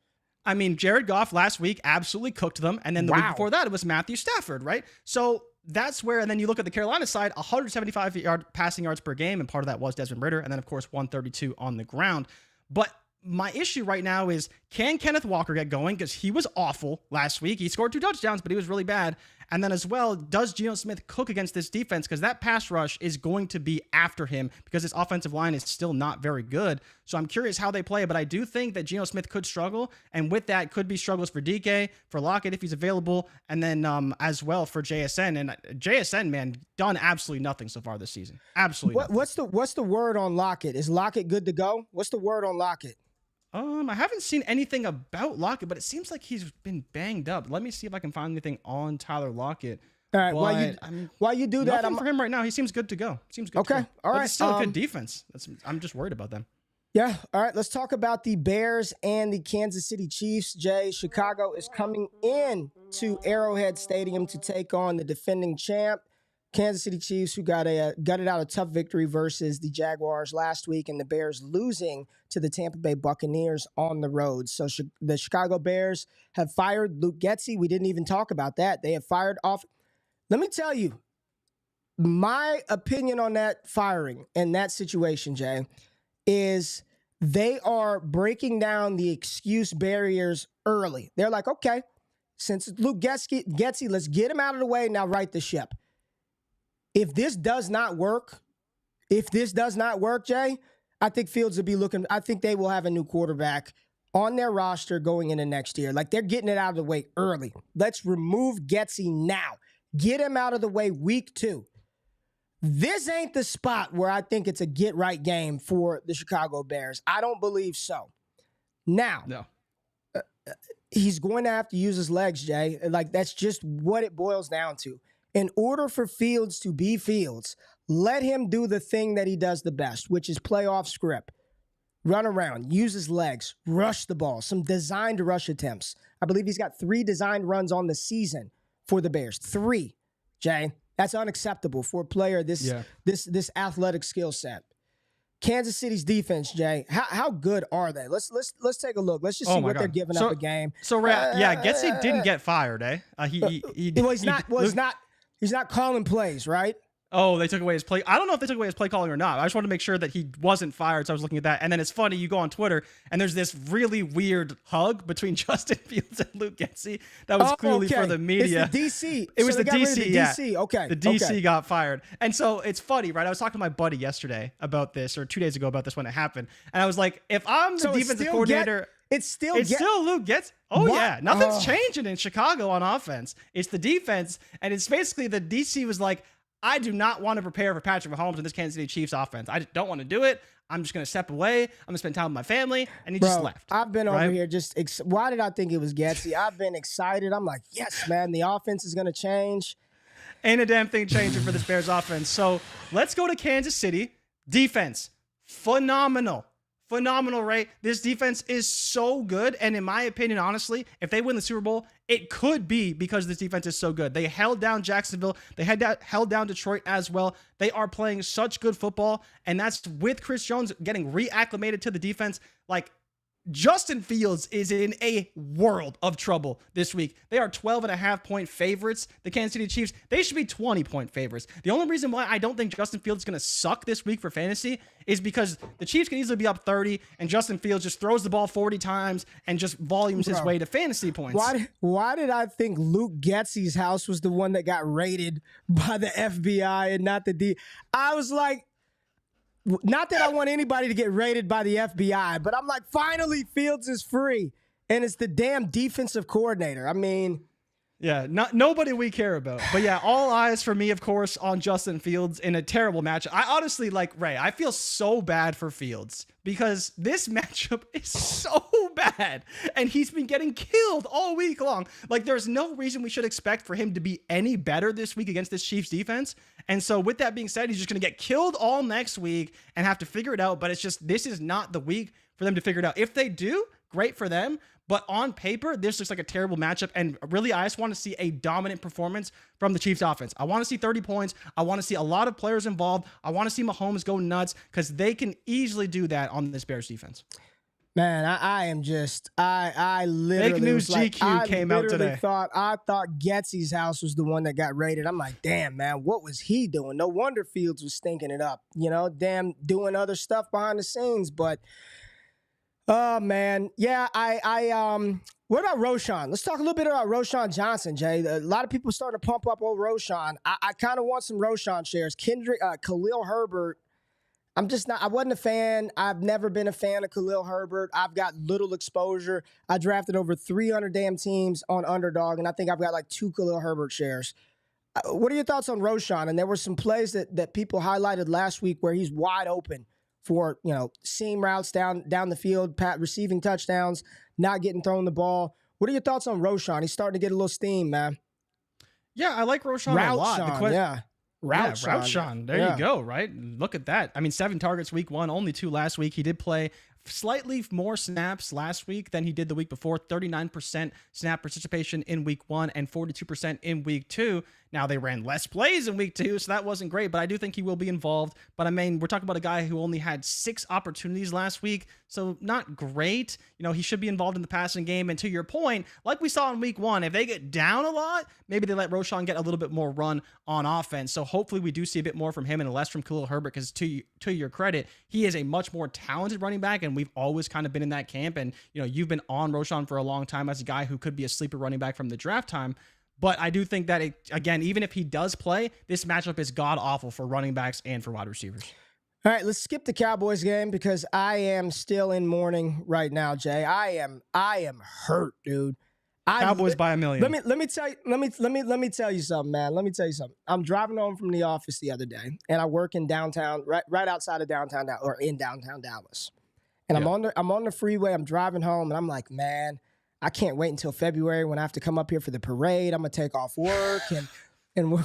I mean, Jared Goff last week absolutely cooked them, and then the week before that, it was Matthew Stafford, right? So that's where, and then you look at the Carolina side, 175 passing yards per game, and part of that was Desmond Ridder, and then, of course, 132 on the ground. But my issue right now is, can Kenneth Walker get going? Because he was awful last week. He scored 2 touchdowns, but he was really bad. And then as well, does Geno Smith cook against this defense? Because that pass rush is going to be after him because his offensive line is still not very good. So I'm curious how they play, but I do think that Geno Smith could struggle. And with that, could be struggles for DK, for Lockett if he's available, and then as well for JSN. And JSN, man, done absolutely nothing so far this season. Absolutely nothing. What's the word on Lockett? Is Lockett good to go? What's the word on Lockett? I haven't seen anything about Lockett, but it seems like he's been banged up. Let me see if I can find anything on Tyler Lockett. All right, while you do that, for him right now. He seems good to go. Okay, all right. It's still a good defense. I'm just worried about them. Yeah, all right. Let's talk about the Bears and the Kansas City Chiefs. Jay, Chicago is coming in to Arrowhead Stadium to take on the defending champ, Kansas City Chiefs, who gutted out a tough victory versus the Jaguars last week, and the Bears losing to the Tampa Bay Buccaneers on the road. So the Chicago Bears have fired Luke Getsy. We didn't even talk about that. They have fired off. Let me tell you, my opinion on that firing and that situation, Jay, is they are breaking down the excuse barriers early. They're like, okay, since it's Luke Getsy, let's get him out of the way, now right the ship. If this does not work, Jay, I think Fields will be looking. I think they will have a new quarterback on their roster going into next year. Like, they're getting it out of the way early. Let's remove Getsy now. Get him out of the way week 2. This ain't the spot where I think it's a get-right game for the Chicago Bears. I don't believe so. Now, no. He's going to have to use his legs, Jay. Like, that's just what it boils down to. In order for Fields to be Fields, let him do the thing that he does the best, which is play off script. Run around, use his legs, rush the ball, some designed rush attempts. I believe he's got 3 designed runs on the season for the Bears. 3, Jay. That's unacceptable for a player this athletic skill set. Kansas City's defense, Jay. How good are they? Let's take a look. Let's just see what they're giving up a game. So Getsy didn't get fired, eh? He's not calling plays, right? Oh, they took away his play. I don't know if they took away his play calling or not. I just wanted to make sure that he wasn't fired, so I was looking at that. And then it's funny, you go on Twitter, and there's this really weird hug between Justin Fields and Luke Getsy that was clearly for the media. It's the DC. It was the DC, yeah. DC. Okay. The DC got fired. And so it's funny, right? I was talking to my buddy yesterday about this, or 2 days ago about this when it happened. And I was like, if I'm the defensive coordinator... It's still Luke Getsy. Oh, what? Yeah. Nothing's changing in Chicago on offense. It's the defense, and it's basically the DC was like, I do not want to prepare for Patrick Mahomes and this Kansas City Chiefs offense. I don't want to do it. I'm just going to step away. I'm going to spend time with my family. And he just left. I've been over here why did I think it was Getsy? I've been excited. I'm like, yes, man, the offense is going to change. Ain't a damn thing changing for this Bears offense. So let's go to Kansas City. Defense, phenomenal. Phenomenal, Ray. This defense is so good. And in my opinion, honestly, if they win the Super Bowl, it could be because this defense is so good. They held down Jacksonville. They held down Detroit as well. They are playing such good football. And that's with Chris Jones getting reacclimated to the defense. Like, Justin Fields is in a world of trouble this week. They are 12.5-point favorites. The Kansas City Chiefs, they should be 20-point favorites. The only reason why I don't think Justin Fields is going to suck this week for fantasy is because the Chiefs can easily be up 30 and Justin Fields just throws the ball 40 times and just volumes his way to fantasy points. Why did I think Luke Getsy's house was the one that got raided by the FBI and not the D? I was like, not that I want anybody to get raided by the FBI, but I'm like, finally, Fields is free. And it's the damn defensive coordinator. I mean... Yeah, nobody we care about. But yeah, all eyes for me, of course, on Justin Fields in a terrible match. I honestly, like, Ray, I feel so bad for Fields because this matchup is so bad. And he's been getting killed all week long. Like, there's no reason we should expect for him to be any better this week against this Chiefs defense. And so with that being said, he's just going to get killed all next week and have to figure it out. But it's just, this is not the week for them to figure it out. If they do, great for them. But on paper, this looks like a terrible matchup. And really, I just want to see a dominant performance from the Chiefs offense. I want to see 30 points. I want to see a lot of players involved. I want to see Mahomes go nuts because they can easily do that on this Bears defense. Man, I am just, I literally Fake News GQ came out today. I thought Getsy's house was the one that got raided. I'm like, damn, man, what was he doing? No wonder Fields was stinking it up. You know, damn, doing other stuff behind the scenes. But, oh, man, yeah, what about Roschon? Let's talk a little bit about Roschon Johnson, Jay. A lot of people starting to pump up old Roschon. I kind of want some Roschon shares. Khalil Herbert. I wasn't a fan. I've never been a fan of Khalil Herbert. I've got little exposure. I drafted over 300 damn teams on Underdog, and I think I've got like 2 Khalil Herbert shares. What are your thoughts on Roschon? And there were some plays that people highlighted last week where he's wide open for, you know, seam routes down the field, receiving touchdowns, not getting thrown the ball. What are your thoughts on Roschon? He's starting to get a little steam, man. Yeah, I like Roschon a lot. Roschon. There you go, right? Look at that. I mean, 7 targets week 1, only 2 last week. He did play slightly more snaps last week than he did the week before. 39% snap participation in week 1 and 42% in week 2. Now, they ran less plays in week 2, so that wasn't great, but I do think he will be involved. But I mean, we're talking about a guy who only had 6 opportunities last week, so not great. You know, he should be involved in the passing game. And to your point, like we saw in week 1, if they get down a lot, maybe they let Roschon get a little bit more run on offense. So hopefully we do see a bit more from him and less from Khalil Herbert, because to your credit, he is a much more talented running back, and we've always kind of been in that camp. And, you know, you've been on Roschon for a long time as a guy who could be a sleeper running back from the draft time. But I do think that, again, even if he does play, this matchup is god-awful for running backs and for wide receivers. All right, let's skip the Cowboys game because I am still in mourning right now, Jay. I am hurt, dude. Cowboys by a million. Let me tell you something, man. Let me tell you something. I'm driving home from the office the other day, and I work in downtown, right outside of downtown, or in downtown Dallas. And I'm on the freeway. I'm driving home, and I'm like, man, I can't wait until February when I have to come up here for the parade. I'm gonna take off work and we're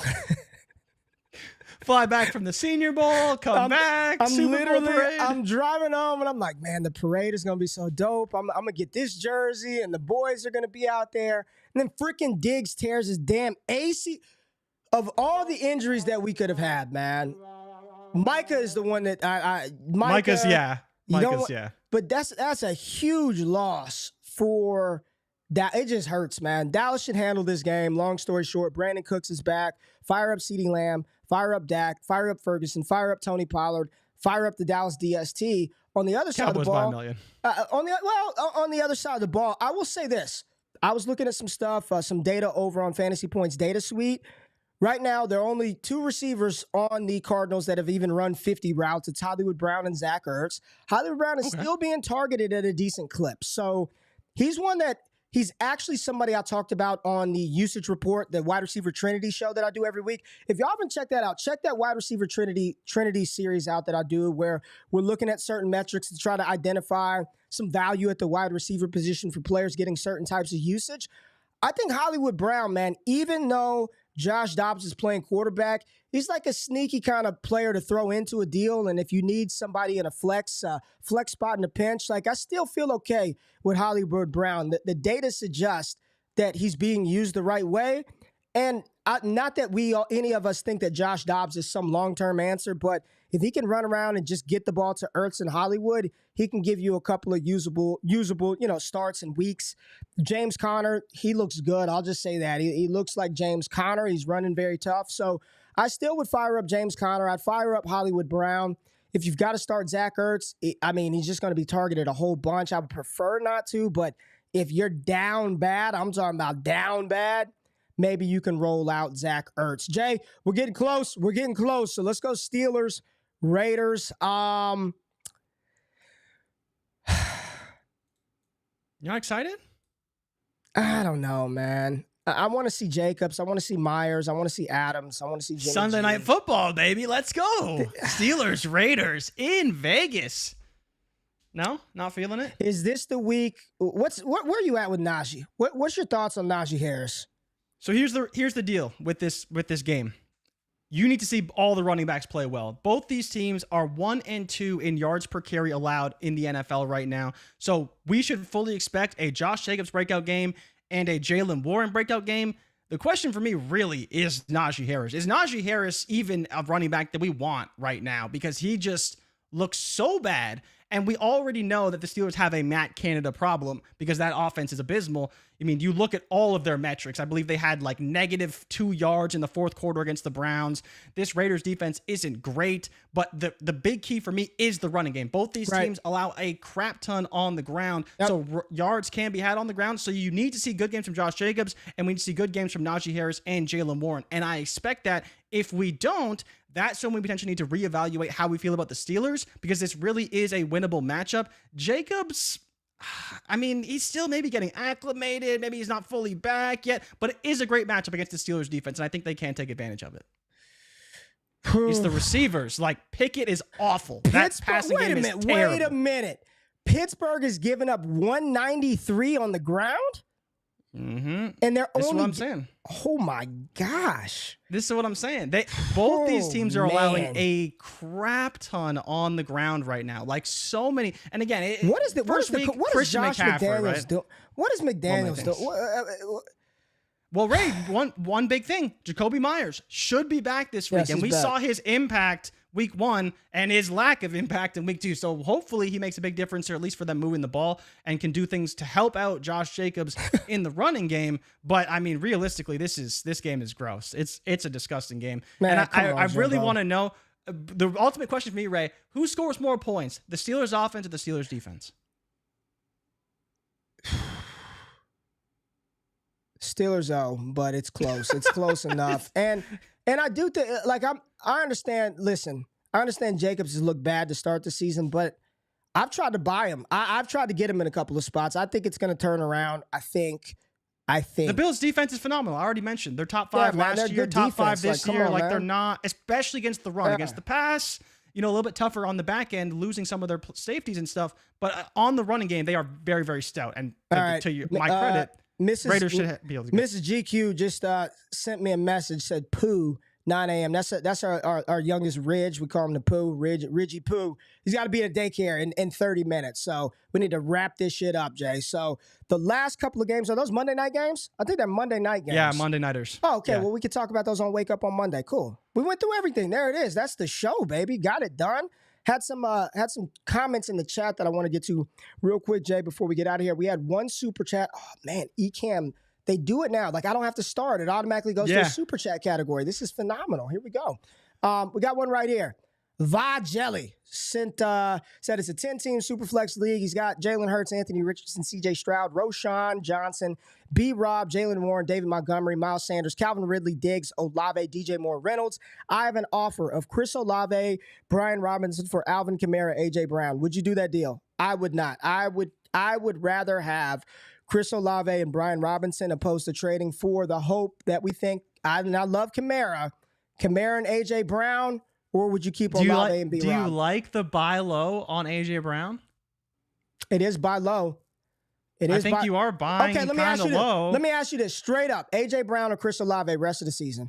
fly back from the Senior Bowl, come back. I'm driving home and I'm like, man, the parade is gonna be so dope. I'm gonna get this jersey and the boys are gonna be out there. And then freaking Diggs tears his damn AC. Of all the injuries that we could have had, man, Micah is the one that Micah's yeah. But that's a huge loss for that. It just hurts, man. Dallas should handle this game. Long story short, Brandon Cooks is back. Fire up CeeDee Lamb. Fire up Dak. Fire up Ferguson. Fire up Tony Pollard. Fire up the Dallas DST. On the other side of the ball, on the other side of the ball, I will say this. I was looking at some stuff, some data over on Fantasy Points Data Suite. Right now, there are only 2 receivers on the Cardinals that have even run 50 routes. It's Hollywood Brown and Zach Ertz. Hollywood Brown is still being targeted at a decent clip. So he's one that he's actually somebody I talked about on the usage report, the wide receiver Trinity show that I do every week. If y'all haven't checked that out, check that wide receiver Trinity series out that I do where we're looking at certain metrics to try to identify some value at the wide receiver position for players getting certain types of usage. I think Hollywood Brown, man, even though Josh Dobbs is playing quarterback, he's like a sneaky kind of player to throw into a deal. And if you need somebody in a flex spot in a pinch, like I still feel okay with Hollywood Brown. The data suggests that he's being used the right way. And not that any of us think that Josh Dobbs is some long-term answer, but if he can run around and just get the ball to Ertz and Hollywood, he can give you a couple of usable, starts and weeks. James Conner, he looks good. I'll just say that. He looks like James Conner. He's running very tough. So I still would fire up James Conner. I'd fire up Hollywood Brown. If you've got to start Zach Ertz, he's just going to be targeted a whole bunch. I would prefer not to, but if you're down bad, I'm talking about down bad, maybe you can roll out Zach Ertz. Jay, we're getting close. So let's go Steelers, Raiders. You not excited? I don't know, man. I want to see Jacobs. I want to see Myers. I want to see Adams. I want to see Jimmy Sunday Night Football, baby. Let's go. Steelers, Raiders in Vegas. No? Not feeling it? Is this the week? Where are you at with Najee? What's your thoughts on Najee Harris? So here's the deal with this game. You need to see all the running backs play well. Both these teams are 1 and 2 in yards per carry allowed in the NFL right now. So we should fully expect a Josh Jacobs breakout game and a Jaylen Warren breakout game. The question for me really is Najee Harris. Is Najee Harris even a running back that we want right now? Because he just looks so bad. And we already know that the Steelers have a Matt Canada problem because that offense is abysmal. I mean, you look at all of their metrics. I believe they had like -2 yards in the fourth quarter against the Browns. This Raiders defense isn't great, but the big key for me is the running game. Both these teams allow a crap ton on the ground, so yards can be had on the ground. So you need to see good games from Josh Jacobs, and we need to see good games from Najee Harris and Jaylen Warren. And I expect that if we don't, that's when we potentially need to reevaluate how we feel about the Steelers, because this really is a winnable matchup. Jacobs, I mean, he's still maybe getting acclimated. Maybe he's not fully back yet, but it is a great matchup against the Steelers defense, and I think they can take advantage of it. It's the receivers. Like, Pickett is awful. That passing game is terrible. Wait a minute. Pittsburgh is giving up 193 on the ground? Mm-hmm. And they're this only... is what I'm saying. Oh, my gosh. This is what I'm saying. Both these teams are allowing a crap ton on the ground right now. Like, so many. And again, what is Josh McDaniels doing? What is McDaniels doing? Well, Ray, one big thing. Jacoby Myers should be back this week. And we saw his impact week 1 and his lack of impact in week 2. So hopefully he makes a big difference, or at least for them moving the ball, and can do things to help out Josh Jacobs in the running game. But I mean, realistically, this game is gross. It's a disgusting game. Man, and I really want to know the ultimate question for me, Ray, who scores more points, the Steelers offense or the Steelers defense? Steelers, but it's close. It's close enough. And I do think, like, I understand. Listen, I understand Jacobs has looked bad to start the season, but I've tried to buy him. I've tried to get him in a couple of spots. I think it's going to turn around. I think the Bills' defense is phenomenal. I already mentioned they're top 5 last year, top 5 this year. Like, they're not, especially against the run, against the pass. A little bit tougher on the back end, losing some of their safeties and stuff. But on the running game, they are very, very stout. And to my credit. Raiders should be able to go. Mrs. GQ just sent me a message, said, "Pooh, 9 a.m. That's our youngest Ridge. We call him the Pooh, Ridgy Pooh. He's got to be in daycare in 30 minutes. So we need to wrap this shit up, Jay. So the last couple of games, are those Monday night games? I think they're Monday night games. Yeah, Monday nighters. Oh, okay. Yeah. Well, we can talk about those on Wake Up on Monday. Cool. We went through everything. There it is. That's the show, baby. Got it done. Had some comments in the chat that I want to get to real quick, Jay, before we get out of here. We had one super chat. Oh, man, Ecamm. They do it now. Like, I don't have to start. It automatically goes to a super chat category. This is phenomenal. Here we go. We got one right here. Va Jelly said it's a 10-team Superflex league. He's got Jalen Hurts, Anthony Richardson, CJ Stroud, Roschon Johnson, B. Rob, Jalen Warren, David Montgomery, Miles Sanders, Calvin Ridley, Diggs, Olave, DJ Moore, Reynolds. I have an offer of Chris Olave, Brian Robinson for Alvin Kamara, AJ Brown. Would you do that deal? I would not. I would rather have Chris Olave and Brian Robinson opposed to trading for the hope that we think. I love Kamara and AJ Brown. Or would you keep Olave and B. Rob? Do you like the buy low on AJ Brown? It is buy low. I think you are buying kind of low. Let me ask you this straight up. AJ Brown or Chris Olave rest of the season?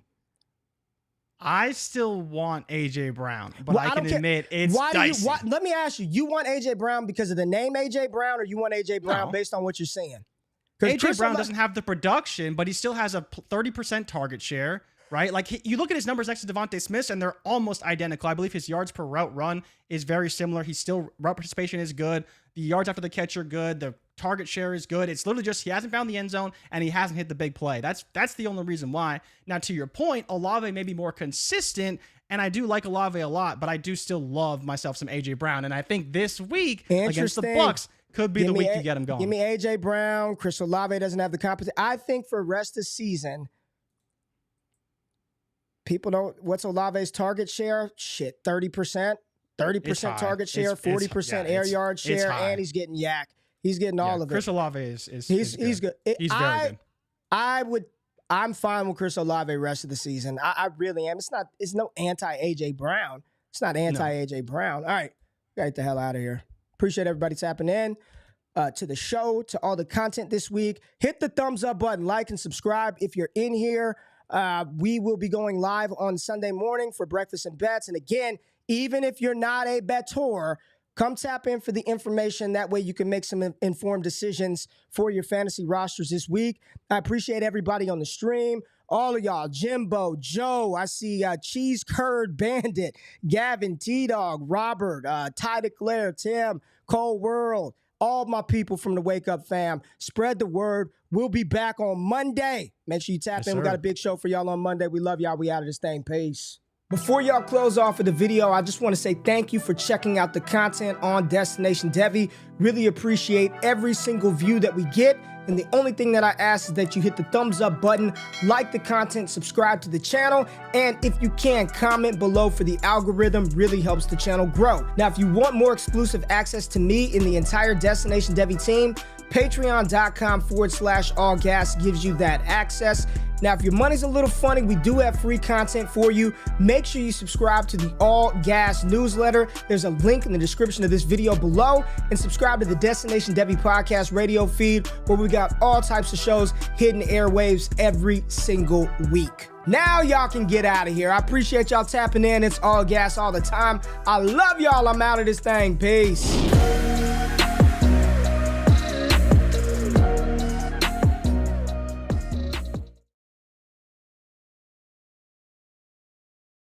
I still want AJ Brown, but I can admit it's dicey. Let me ask you. You want AJ Brown because of the name AJ Brown, or you want AJ Brown based on what you're saying? AJ Brown doesn't have the production, but he still has a 30% target share. Right? Like, you look at his numbers next to Devontae Smith's, and they're almost identical. I believe his yards per route run is very similar. Route participation is good. The yards after the catch are good. The target share is good. It's literally just he hasn't found the end zone, and he hasn't hit the big play. That's the only reason why. Now, to your point, Olave may be more consistent, and I do like Olave a lot, but I do still love myself some A.J. Brown. And I think this week against the Bucs could be the week you get him going. Give me A.J. Brown. Chris Olave doesn't have the competition. I think for the rest of the season, people don't. What's Olave's target share? Shit, 30%. 30% target share, 40% air yard share, and he's getting yak. He's getting all of it. Chris Olave is he's good. He's very good. I'm fine with Chris Olave rest of the season. I really am. It's no anti-AJ Brown. It's not anti-AJ Brown. All right, get the hell out of here. Appreciate everybody tapping in to the show, to all the content this week. Hit the thumbs up button, like and subscribe if you're in here. We will be going live on Sunday morning for breakfast and bets. And again, even if you're not a bettor, come tap in for the information. That way you can make some informed decisions for your fantasy rosters this week. I appreciate everybody on the stream. All of y'all, Jimbo, Joe, I see Cheese Curd Bandit, Gavin, T-Dog, Robert, Ty DeClaire, Tim, Cole World, all my people from the Wake Up fam. Spread the word. We'll be back on Monday. Make sure you tap in. We got a big show for y'all on Monday. We love y'all. We out of this thing. Peace. Before y'all close off of the video, I just want to say thank you for checking out the content on Destination Devy. Really appreciate every single view that we get. And the only thing that I ask is that you hit the thumbs up button, like the content, subscribe to the channel, and if you can, comment below for the algorithm. Really helps the channel grow. Now, if you want more exclusive access to me and the entire Destination Devy team, patreon.com/allgas gives you that access. Now, if your money's a little funny, we do have free content for you. Make sure you subscribe to the All Gas newsletter. There's a link in the description of this video below, and subscribe to the Destination Devy podcast radio feed, where we got all types of shows hitting airwaves every single week. Now y'all can get out of here. I appreciate y'all tapping in. It's All Gas all the time. I love y'all. I'm out of this thing. Peace.